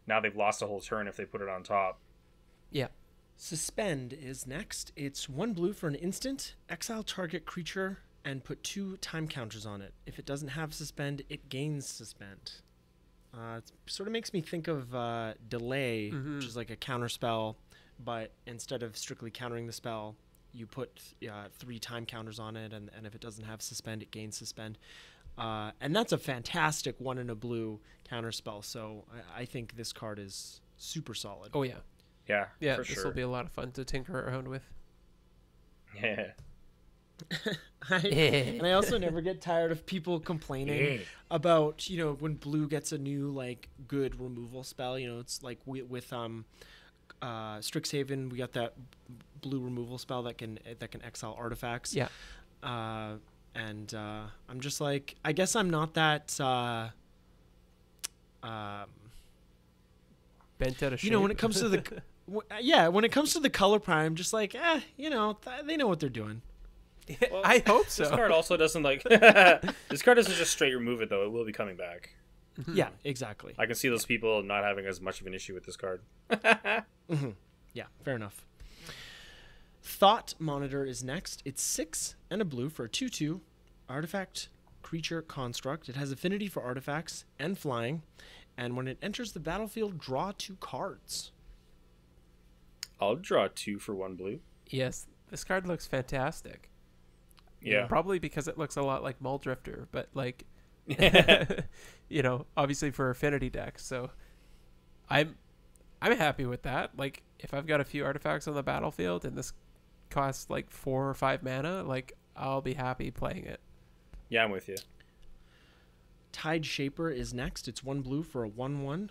now they've lost a whole turn if they put it on top. Yeah. Suspend is next. It's 1 blue for an instant. Exile target creature and put 2 time counters on it. If it doesn't have suspend, it gains suspend. It sort of makes me think of delay, which is a counter spell, but instead of strictly countering the spell, you put 3 time counters on it, and if it doesn't have suspend, it gains suspend. And that's a fantastic 1 in a blue counter spell, so I think this card is super solid. Oh, yeah. Yeah, Yeah, for this sure. will be a lot of fun to tinker around with. Yeah. And I also never get tired of people complaining about, when blue gets a new like good removal spell. It's like with Strixhaven, we got that blue removal spell that can exile artifacts. Yeah. And I'm just like, I guess I'm not that Bent out of shape. when it comes to the when it comes to the color prime, I'm just like, they know what they're doing. Well, I hope so. This card also doesn't like. This card doesn't just straight remove it though. It will be coming back. Yeah, exactly. I can see those people not having as much of an issue with this card. Yeah, fair enough. Thought Monitor is next. It's 6 and a blue for a 2/2 artifact creature construct. It has affinity for artifacts and flying, and when it enters the battlefield, draw 2 cards. I'll draw 2 for 1 blue. Yes, this card looks fantastic. Yeah. Probably because it looks a lot like Muldrifter, but like, obviously for affinity decks. So I'm happy with that. Like, if I've got a few artifacts on the battlefield and this costs like 4 or 5 mana, like, I'll be happy playing it. Yeah, I'm with you. Tide Shaper is next. It's 1 blue for a 1/1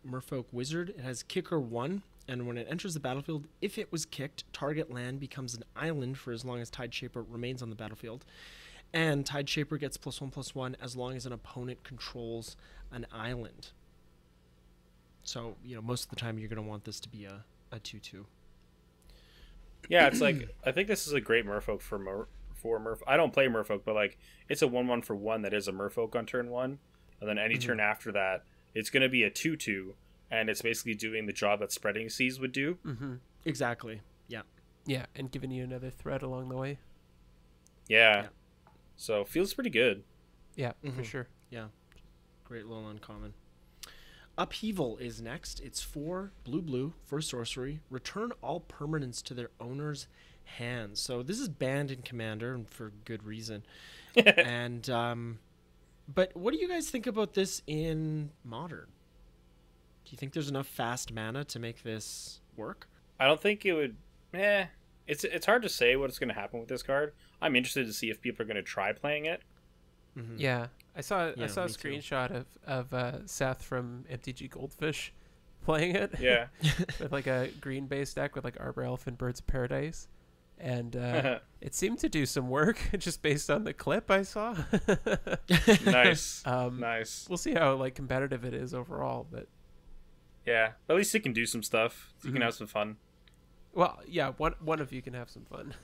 Merfolk Wizard. It has Kicker 1, and when it enters the battlefield, if it was kicked, target land becomes an island for as long as Tide Shaper remains on the battlefield. And Tide Shaper gets +1/+1 as long as an opponent controls an island. So, most of the time you're going to want this to be a 2/2. Yeah, it's like, I think this is a great Merfolk for Merfolk. I don't play Merfolk, but like, it's a 1/1 for 1 that is a Merfolk on turn 1. And then any turn after that, it's going to be a 2/2. And it's basically doing the job that Spreading Seas would do. Mm-hmm. Exactly. Yeah. Yeah, and giving you another thread along the way. Yeah. So, feels pretty good. Yeah, for sure. Yeah. Great little uncommon. Upheaval is next. It's 4 blue for sorcery. Return all permanents to their owner's hands. So this is banned in Commander, and for good reason. And but what do you guys think about this in Modern? Do you think there's enough fast mana to make this work? I don't think it would. It's hard to say what's going to happen with this card. I'm interested to see if people are going to try playing it. Mm-hmm. Yeah, I saw a me too. screenshot of Seth from MTG Goldfish playing it. Yeah. With like a green base deck with like Arbor Elf and Birds of Paradise, and it seemed to do some work just based on the clip I saw. Nice. Nice. We'll see how like competitive it is overall, but yeah, at least it can do some stuff. You can have some fun. Well, yeah, one of you can have some fun.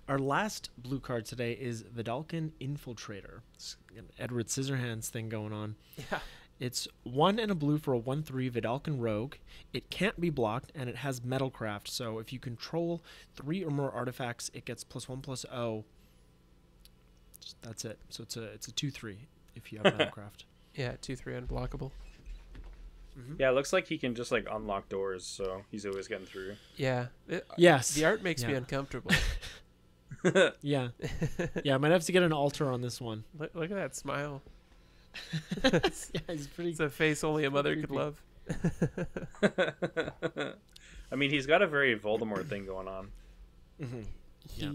Our last blue card today is Vidalcan Infiltrator. It's an Edward Scissorhands thing going on. Yeah. It's 1 and a blue for a 1/3 Vidalcan Rogue. It can't be blocked, and it has Metalcraft. So if you control 3 or more artifacts, it gets +1/+0. That's it. So it's a 2/3 if you have Metalcraft. Yeah, 2/3 unblockable. Yeah, it looks like he can just like unlock doors, so he's always getting through. Yeah. Yes. The art makes me uncomfortable. Yeah. Yeah, I might have to get an altar on this one. Look at that smile. Yeah, he's pretty. It's a face only a mother could love. I mean, he's got a very Voldemort thing going on. Yeah.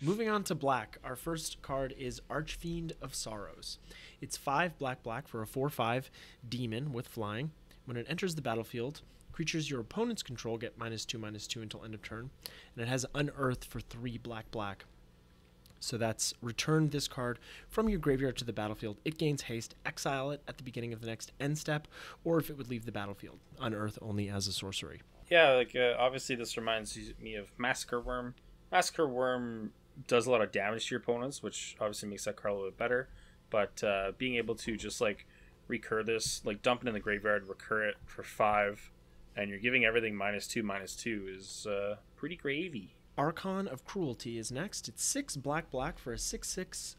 Moving on to black, our first card is Archfiend of Sorrows. It's 5 black for a 4/5 demon with flying. When it enters the battlefield, creatures your opponents control get -2/-2 until end of turn, and it has Unearth for 3 black. So that's return this card from your graveyard to the battlefield. It gains haste, exile it at the beginning of the next end step, or if it would leave the battlefield. Unearth only as a sorcery. Yeah, like obviously this reminds me of Massacre Worm. Massacre Worm does a lot of damage to your opponents, which obviously makes that card a little bit better. But being able to just like recur this, like dump it in the graveyard, recur it for 5, and you're giving everything -2/-2 is pretty gravy. Archon of Cruelty is next. It's 6 black for a 6/6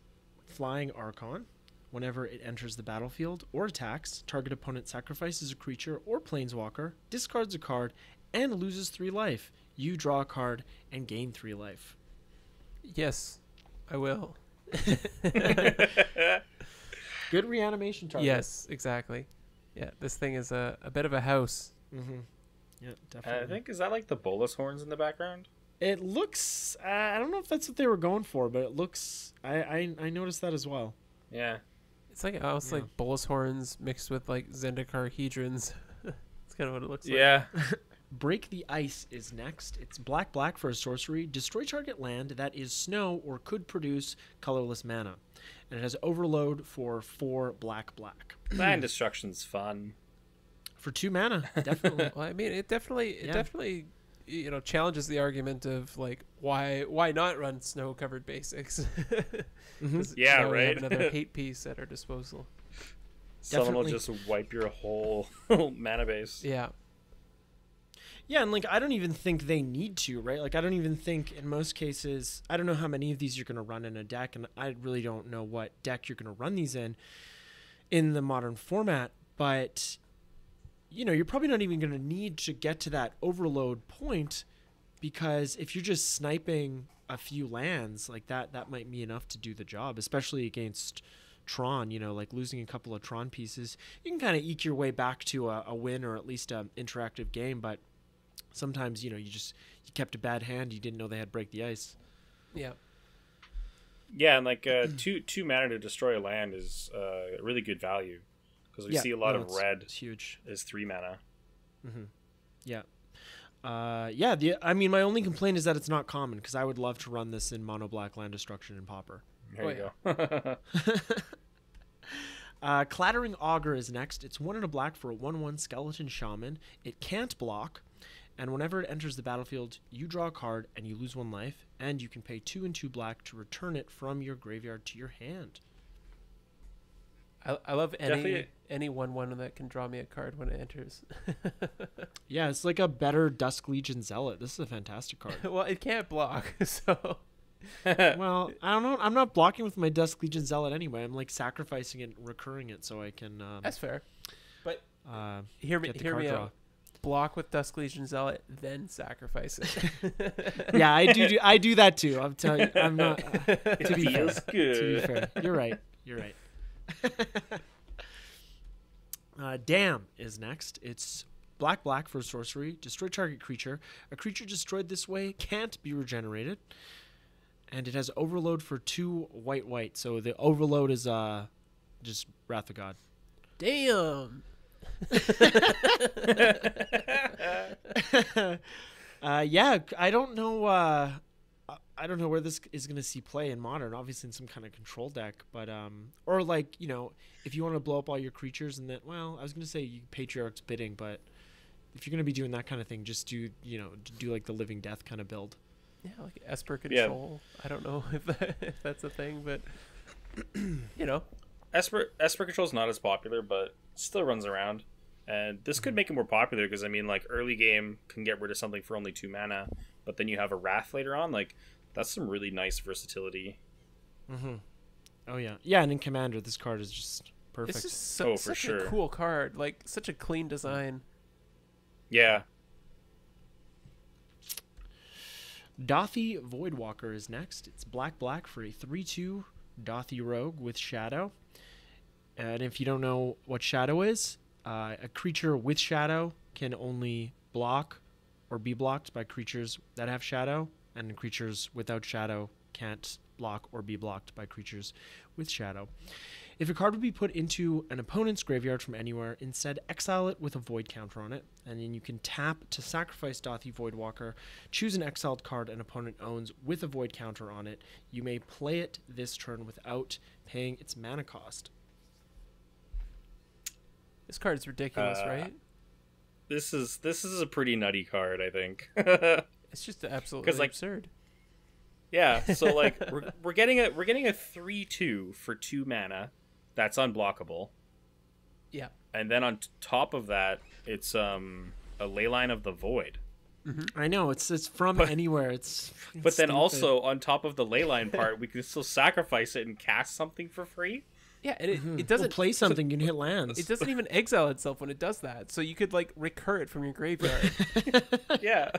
flying Archon. Whenever it enters the battlefield or attacks, target opponent sacrifices a creature or planeswalker, discards a card, and loses 3 life. You draw a card and gain 3 life. Yes, I will. Good reanimation target. Yes, exactly. Yeah, this thing is a bit of a house. Mm-hmm. Yeah, I definitely. think, is that like the bolus horns in the background? It looks. I don't know if that's what they were going for, but it looks. I noticed that as well. Yeah. It's like almost like bolus horns mixed with like Zendikar-hedrons. That's kind of what it looks like. Yeah. Break the Ice is next. It's black for a sorcery. Destroy target land that is snow or could produce colorless mana. And it has Overload for 4 black. Land destruction's fun. For 2 mana, definitely. Well, I mean, it definitely challenges the argument of like why not run snow covered basics? Yeah, now we right. have another hate piece at our disposal. Someone will Definitely. just wipe your whole mana base. Yeah. Yeah, and like I don't even think they need to, right? Like I don't even think in most cases, I don't know how many of these you're going to run in a deck, and I really don't know what deck you're going to run these in the modern format, but you're probably not even going to need to get to that overload point, because if you're just sniping a few lands like that might be enough to do the job, especially against Tron. Like losing a couple of Tron pieces, you can kind of eke your way back to a win or at least an interactive game, but sometimes you kept a bad hand, you didn't know they had Break the Ice. Yeah. Yeah, and like two mana to destroy a land is really good value, because we see a lot of red. It's huge. Is 3 mana. Mm-hmm. Yeah. I mean, my only complaint is that it's not common, because I would love to run this in mono black land destruction and Pauper. There you go. Clattering Augur is next. It's 1 and a black for a 1/1 skeleton shaman. It can't block, and whenever it enters the battlefield, you draw a card and you lose 1 life, and you can pay 2 and 2 black to return it from your graveyard to your hand. I love Definitely. any 1/1 that can draw me a card when it enters. Yeah, it's like a better Dusk Legion Zealot. This is a fantastic card. Well, it can't block, so Well, I don't know. I'm not blocking with my Dusk Legion Zealot anyway. I'm like sacrificing it and recurring it so I can that's fair. But hear hear me out. Block with Dusk Legion Zealot, then sacrifice it. Yeah, I do that too. I'm telling you, I'm not. To be fair, Feels good. to be fair, you're right. Dam is next. It's black for sorcery. Destroy target creature. A creature destroyed this way can't be regenerated. And it has Overload for 2 white. So the Overload is just Wrath of God. Damn. Yeah, I don't know. I don't know where this is going to see play in Modern. Obviously, in some kind of control deck, but or like if you want to blow up all your creatures and then, well, I was going to say you Patriarch's Bidding, but if you're going to be doing that kind of thing, just do like the Living Death kind of build. Yeah, like Esper Control. Yeah. I don't know if that's a thing, but Esper Control's not as popular, but still runs around. And this could make it more popular, because I mean, like, early game can get rid of something for only 2 mana, but then you have a Wrath later on. Like, that's some really nice versatility. Mm-hmm. Oh yeah, yeah. And in Commander, this card is just perfect. It's just for such sure. a cool card. Like, such a clean design. Yeah. Dothy Voidwalker is next. It's black for a 3/2 Dothy Rogue with Shadow. And if you don't know what Shadow is, a creature with Shadow can only block or be blocked by creatures that have Shadow, and creatures without Shadow can't block or be blocked by creatures with Shadow. If a card would be put into an opponent's graveyard from anywhere, instead exile it with a void counter on it, and then you can tap to sacrifice Dothy Voidwalker, choose an exiled card an opponent owns with a void counter on it. You may play it this turn without paying its mana cost. This card is ridiculous, right? This is a pretty nutty card, I think. It's just absolutely absurd. Yeah, so like we're getting a 3/2 for 2 mana that's unblockable. Yeah. And then on top of that, it's a Leyline of the Void. Mm-hmm. I know, it's from anywhere. It's but then stupid. also on top of the Leyline part, we can still sacrifice it and cast something for free. Yeah, and it doesn't play something. You can hit lands. It doesn't even exile itself when it does that. So you could like recur it from your graveyard. Yeah.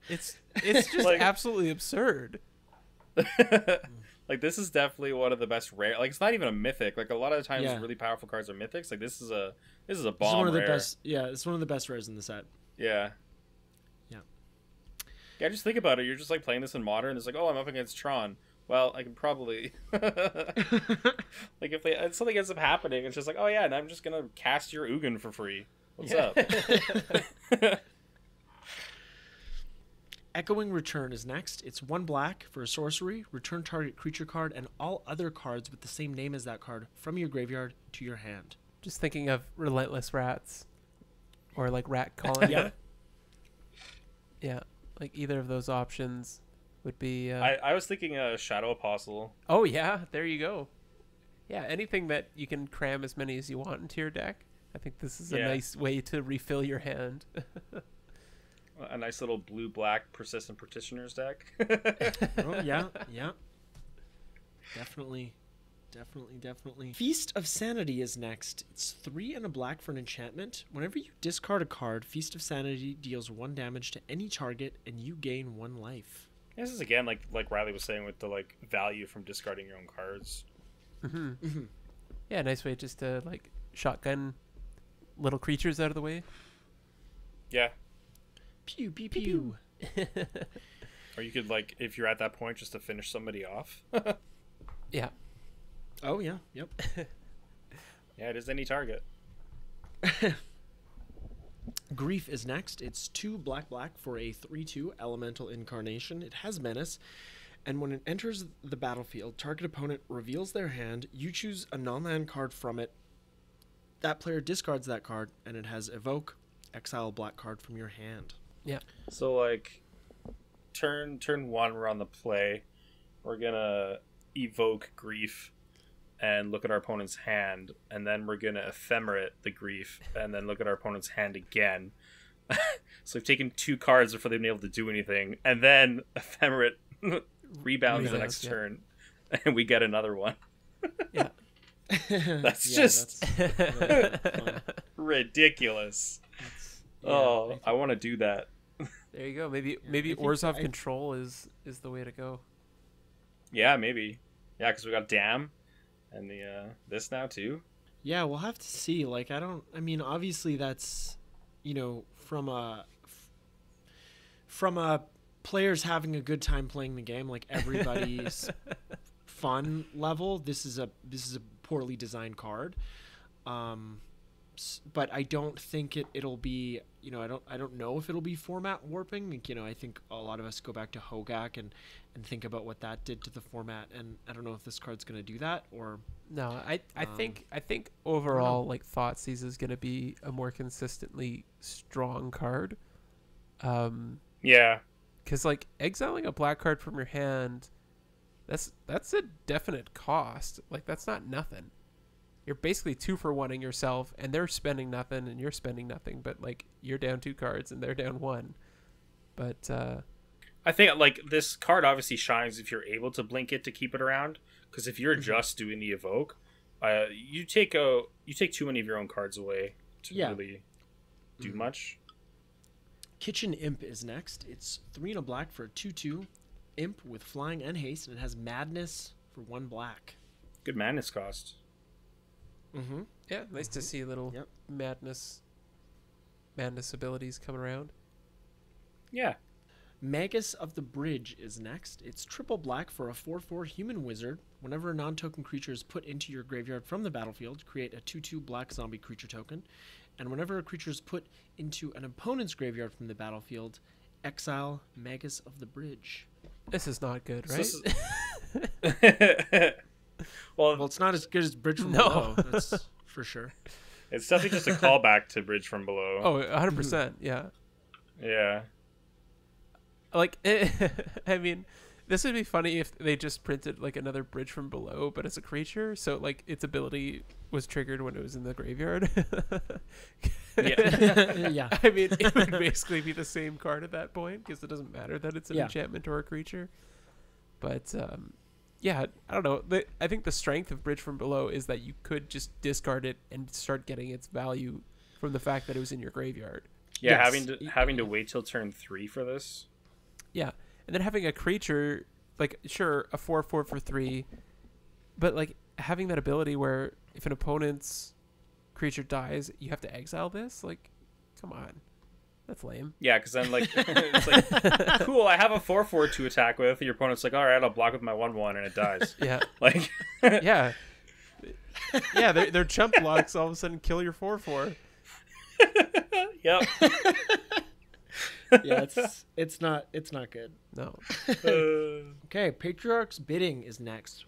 It's just like, absolutely absurd. Like this is definitely one of the best rare. Like it's not even a mythic. Like a lot of the times, Yeah. really powerful cards are mythics. Like this is a This is bomb one of the rare. best. Yeah, it's one of the best rares in the set. Yeah. Yeah. Yeah, just think about it. You're just like playing this in modern. It's like, oh, I'm up against Tron. Well, I can probably like if something ends up happening, it's just like, oh yeah, and I'm just gonna cast your Ugin for free. What's up? Echoing Return is next. It's 1 black for a sorcery. Return target creature card and all other cards with the same name as that card from your graveyard to your hand. Just thinking of Relentless Rats, or like Rat Colony. Yeah. Yeah, like either of those options would be. I was thinking Shadow Apostle. Oh yeah, there you go. Yeah, anything that you can cram as many as you want into your deck. I think this is a nice way to refill your hand. A nice little blue-black Persistent Petitioners deck. Oh, yeah. Definitely. Feast of Sanity is next. It's 3 and a black for an enchantment. Whenever you discard a card, Feast of Sanity deals 1 damage to any target, and you gain 1 life. This is again like Riley was saying with the like value from discarding your own cards. Yeah, nice way just to like shotgun little creatures out of the way. Yeah. Pew, pew, pew. Or you could like, if you're at that point, just to finish somebody off. Yeah. Oh, yeah. Yep. Yeah, it is any target. Grief is next. It's 2 black for a 3/2 elemental incarnation. It has menace, and when it enters the battlefield, target opponent reveals their hand. You choose a non-land card from it. That player discards that card, and it has evoke, exile a black card from your hand. Yeah. So like, turn 1, we're on the play. We're gonna evoke Grief and look at our opponent's hand, and then we're gonna ephemerate the Grief and then look at our opponent's hand again. So we've taken 2 cards before they've been able to do anything, and then ephemerate rebounds the next turn, and we get another one. Yeah. That's really fun. ridiculous. Yeah, I want to do that. There you go. Maybe I think Orzhov Control is the way to go. Yeah, maybe. Yeah, because we got Dam and the this now too. Yeah, we'll have to see. Like, I mean, obviously that's, from a players having a good time playing the game, like everybody's fun level. This is a poorly designed card. But I don't think it'll be, I don't know if it'll be format warping. Like, I think a lot of us go back to Hogak and think about what that did to the format, and I don't know if this card's going to do that or. No, I think overall, like, Thoughtseize is going to be a more consistently strong card. Yeah. Because like exiling a black card from your hand, that's a definite cost. Like, that's not nothing. You're basically 2-for-1ing yourself, and they're spending nothing, and you're spending nothing. But like, you're down 2 cards, and they're down 1. But I think like this card obviously shines if you're able to blink it to keep it around. Because if you're just doing the evoke, you take too many of your own cards away to really do much. Kitchen Imp is next. It's 3 and a black for a 2/2 imp with flying and haste, and it has madness for 1 black. Good madness cost. yeah, nice to see little madness abilities come around. Yeah. Magus of the Bridge is next. It's 3 black for a 4/4 human wizard. Whenever a non-token creature is put into your graveyard from the battlefield, create a 2/2 black zombie creature token. And whenever a creature is put into an opponent's graveyard from the battlefield, exile Magus of the Bridge. This is not good, right? So Well, it's not as good as Bridge from Below, that's for sure. It's definitely just a callback to Bridge from Below. Oh, 100%. Yeah. Yeah. Like, I mean, this would be funny if they just printed like another Bridge from Below, but as a creature. So like its ability was triggered when it was in the graveyard. Yeah. I mean, it would basically be the same card at that point because it doesn't matter that it's an enchantment or a creature. But yeah, I don't know. I think the strength of Bridge from Below is that you could just discard it and start getting its value from the fact that it was in your graveyard. Yeah, Yes. having to wait till turn 3 for this. Yeah, and then having a creature like sure a 4/4 for 3, but like having that ability where if an opponent's creature dies, you have to exile this. Like, come on, that's lame. Yeah, because then like it's like cool. I have a 4/4 to attack with. Your opponent's like, all right, I'll block with my 1/1, and it dies. Yeah, Like yeah, yeah. Their chump blocks all of a sudden kill your 4/4. Yep. Yeah, it's not good. No. Okay, Patriarch's Bidding is next.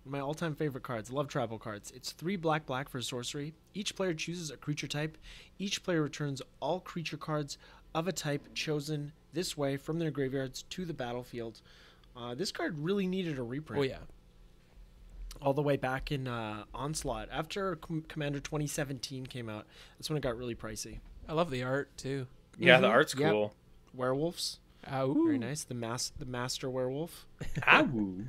My all-time favorite cards. Love tribal cards. It's 3 black for sorcery. Each player chooses a creature type. Each player returns all creature cards of a type chosen this way from their graveyards to the battlefield. This card really needed a reprint. Oh yeah. All the way back in Onslaught. After Commander 2017 came out, that's when it got really pricey. I love the art too. Yeah, the art's cool. Yep. Werewolves. Ow. Very nice. The master werewolf. Ow.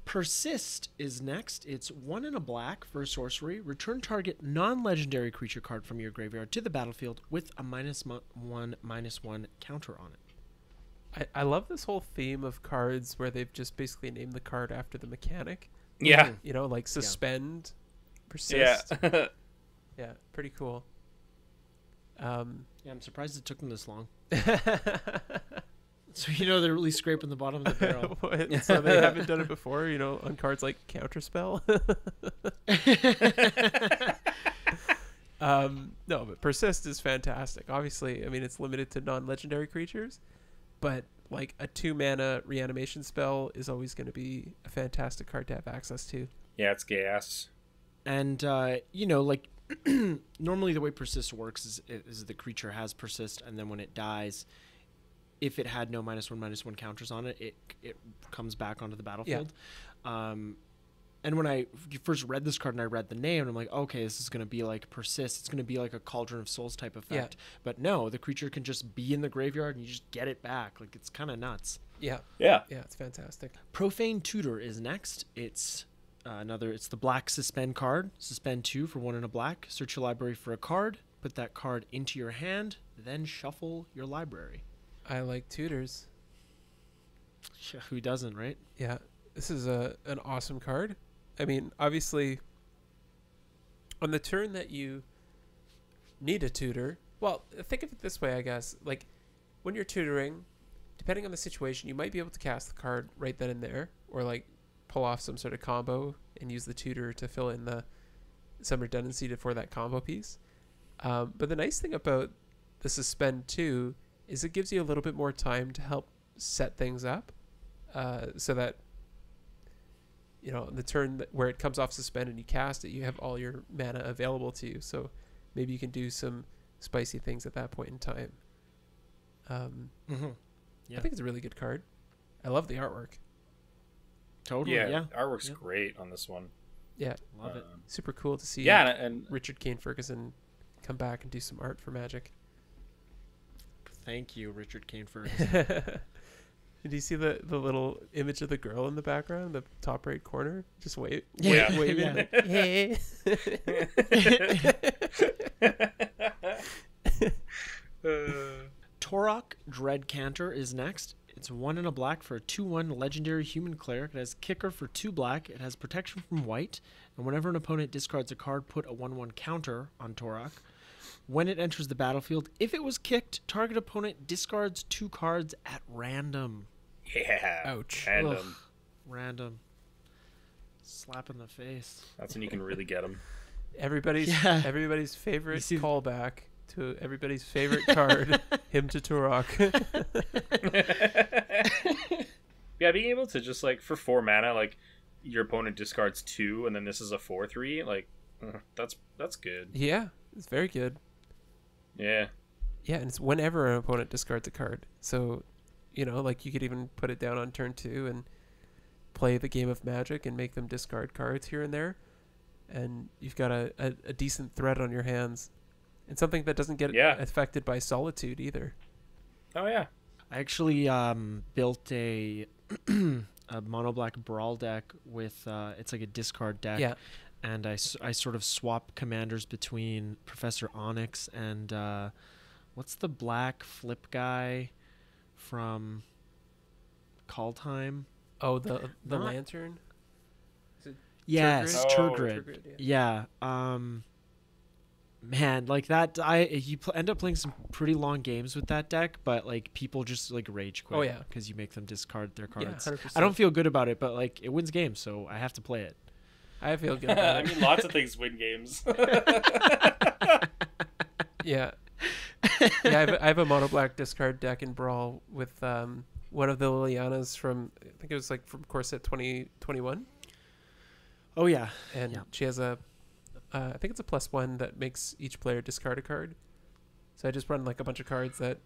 Persist is next. It's 1 and a black for sorcery. Return target non-legendary creature card from your graveyard to the battlefield with a -1/-1 counter on it. I love this whole theme of cards where they've just basically named the card after the mechanic. Yeah. You know, like suspend, persist. Yeah. Yeah, pretty cool. Yeah, I'm surprised it took them this long. So they're really scraping the bottom of the barrel. What? So they haven't done it before, on cards like Counterspell. No, but Persist is fantastic. Obviously, I mean, it's limited to non-legendary creatures, but like a 2-mana reanimation spell is always going to be a fantastic card to have access to. Yeah, it's gas. And like normally the way Persist works is the creature has Persist, and then when it dies, if it had no -1/-1 counters on it, it comes back onto the battlefield. Yeah. And when I first read this card and I read the name, and I'm like, okay, this is going to be like Persist. It's going to be like a Cauldron of Souls type effect. Yeah. But no, the creature can just be in the graveyard and you just get it back. Like, it's kind of nuts. Yeah. Yeah. Yeah, it's fantastic. Profane Tutor is next. It's it's the black Suspend card. Suspend 2 for 1 and a black. Search your library for a card. Put that card into your hand. Then shuffle your library. I like tutors. Who doesn't, right? Yeah, this is an awesome card. I mean, obviously, on the turn that you need a tutor, well, think of it this way, I guess. Like, when you're tutoring, depending on the situation, you might be able to cast the card right then and there, or like pull off some sort of combo and use the tutor to fill in some redundancy for that combo piece. But the nice thing about the Suspend 2 is it gives you a little bit more time to help set things up, so that the turn where it comes off Suspend and you cast it, you have all your mana available to you. So maybe you can do some spicy things at that point in time. Yeah. I think it's a really good card. I love the artwork. Totally. Yeah. Artwork's great on this one. Yeah, love it. Super cool to see. Yeah, and Richard Kane Ferguson come back and do some art for Magic. Thank you, Richard Kane Ferguson. Did you see the little image of the girl in the background, the top right corner? Just waving. Yeah. Like, hey. Torok Dread Cantor is next. It's 1 and a black for a 2/1 legendary human cleric. It has kicker for 2 black. It has protection from white. And whenever an opponent discards a card, put a 1/1 counter on Torok. When it enters the battlefield, if it was kicked, target opponent discards 2 cards at random. Yeah. Ouch. Random. Ugh. Random. Slap in the face. That's when you can really get them. Everybody's favorite callback to everybody's favorite card, him to Turok. Yeah, being able to just like for 4 mana, like your opponent discards 2, and then this is a 4/3. Like that's good. Yeah, it's very good. Yeah. Yeah, and it's whenever an opponent discards a card. So, like you could even put it down on turn 2 and play the game of Magic and make them discard cards here and there. And you've got a decent threat on your hands. And something that doesn't get affected by Solitude either. Oh, yeah. I actually built a mono black brawl deck with it's like a discard deck. Yeah. And I sort of swap commanders between Professor Onyx and what's the black flip guy from Call Time. Oh, the Not- lantern. Is it Yes, Turgrid? Turgrid. Yeah. Yeah. Man, like that. End up playing some pretty long games with that deck, but like people just like rage quit. Oh, yeah. because you make them discard their Yeah, cards. 100%. I don't feel good about it, but like it wins games, so I have to play it. I feel good about I it. mean, lots of things win games. Yeah. I have a mono black discard deck in Brawl with one of the Lilianas from, I think it was like from core set 2021, Oh yeah, and Yeah. she has I think it's a +1 that makes each player discard a card. So I just run like a bunch of cards that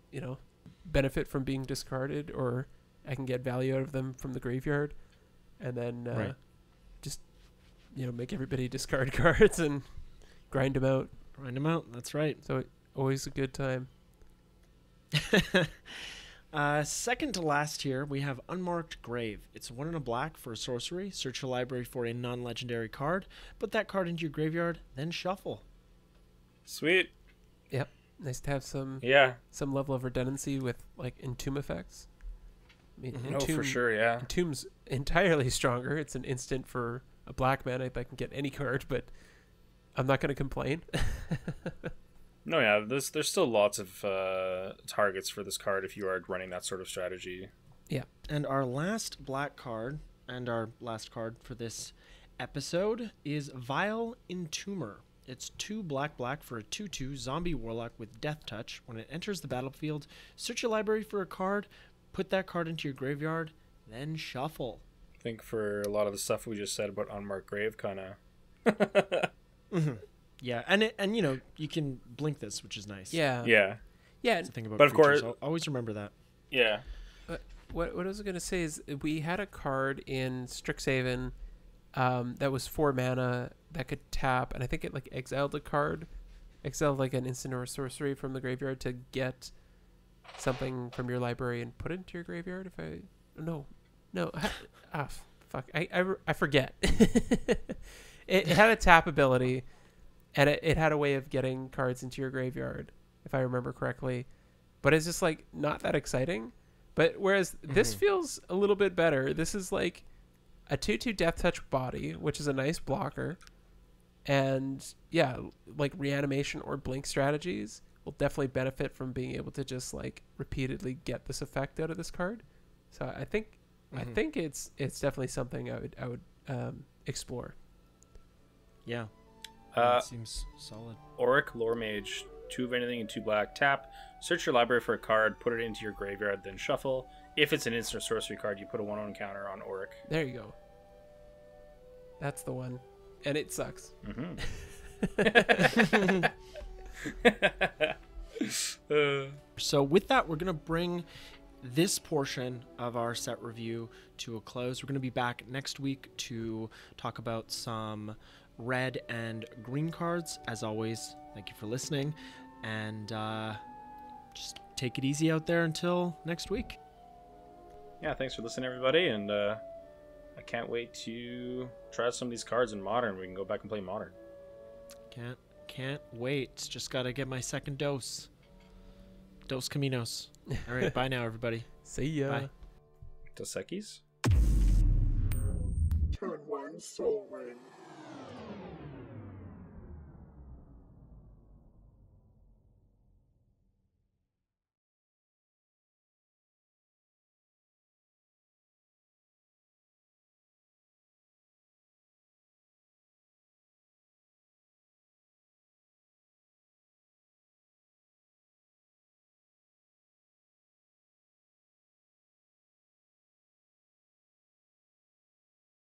benefit from being discarded, or I can get value out of them from the graveyard, and then Right. just make everybody discard cards and grind them out. grind them out. That's right. So always a good time. Second to last here, we have Unmarked Grave. It's 1 and a black for a sorcery. Search your library for a non-legendary card. Put that card into your graveyard, then shuffle. Sweet. Yep. Nice to have some Yeah. level of redundancy with like entomb effects. I mean, Mhm. Oh, for sure. Yeah. Entomb's entirely stronger. It's an instant for a black mana if I can get any card, but I'm not going to complain. No, yeah. There's still lots of targets for this card if you are running that sort of strategy. And our last black card, and our last card for this episode, is Vile Entomber. It's 2 black for a 2/2 zombie warlock with Death Touch. When it enters the battlefield, search your library for a card, put that card into your graveyard, then shuffle. I think for a lot of the stuff we just said about Unmarked Grave, kind of. Mm-hmm. Yeah, and you can blink this, which is nice. Yeah. Yeah. Yeah. That's the thing about But of creatures. course- I'll always remember that. Yeah. What I was going to say is we had a card in Strixhaven that was 4 mana that could tap, and I think it like exiled like an instant or a sorcery from the graveyard to get something from your library and put it into your graveyard. Fuck, I forget. It had a tap ability, and it had a way of getting cards into your graveyard, if I remember correctly, but it's just like not that exciting. But whereas this feels a little bit better. This is like a 2/2 Death Touch body, which is a nice blocker. And yeah, like reanimation or blink strategies will definitely benefit from being able to just like repeatedly get this effect out of this card. So I think it's definitely something I would explore. Yeah. Uh, That seems solid. Auric Lore Mage, 2 of anything and 2 black. Tap. Search your library for a card, put it into your graveyard, then shuffle. If it's an instant or sorcery card, you put a 1/1 counter on Auric. There you go. That's the one. And it sucks. So with that, we're going to bring this portion of our set review to a close. We're going to be back next week to talk about some red and green cards. As always, thank you for listening, and just take it easy out there until next week. Yeah, thanks for listening, everybody, and I can't wait to try out some of these cards in Modern. We can go back and play Modern. Can't wait. Just got to get my second dose. Dos Caminos. All right, bye now, everybody. See ya. Bye. Dos Equis? Turn 1 Soul Ring.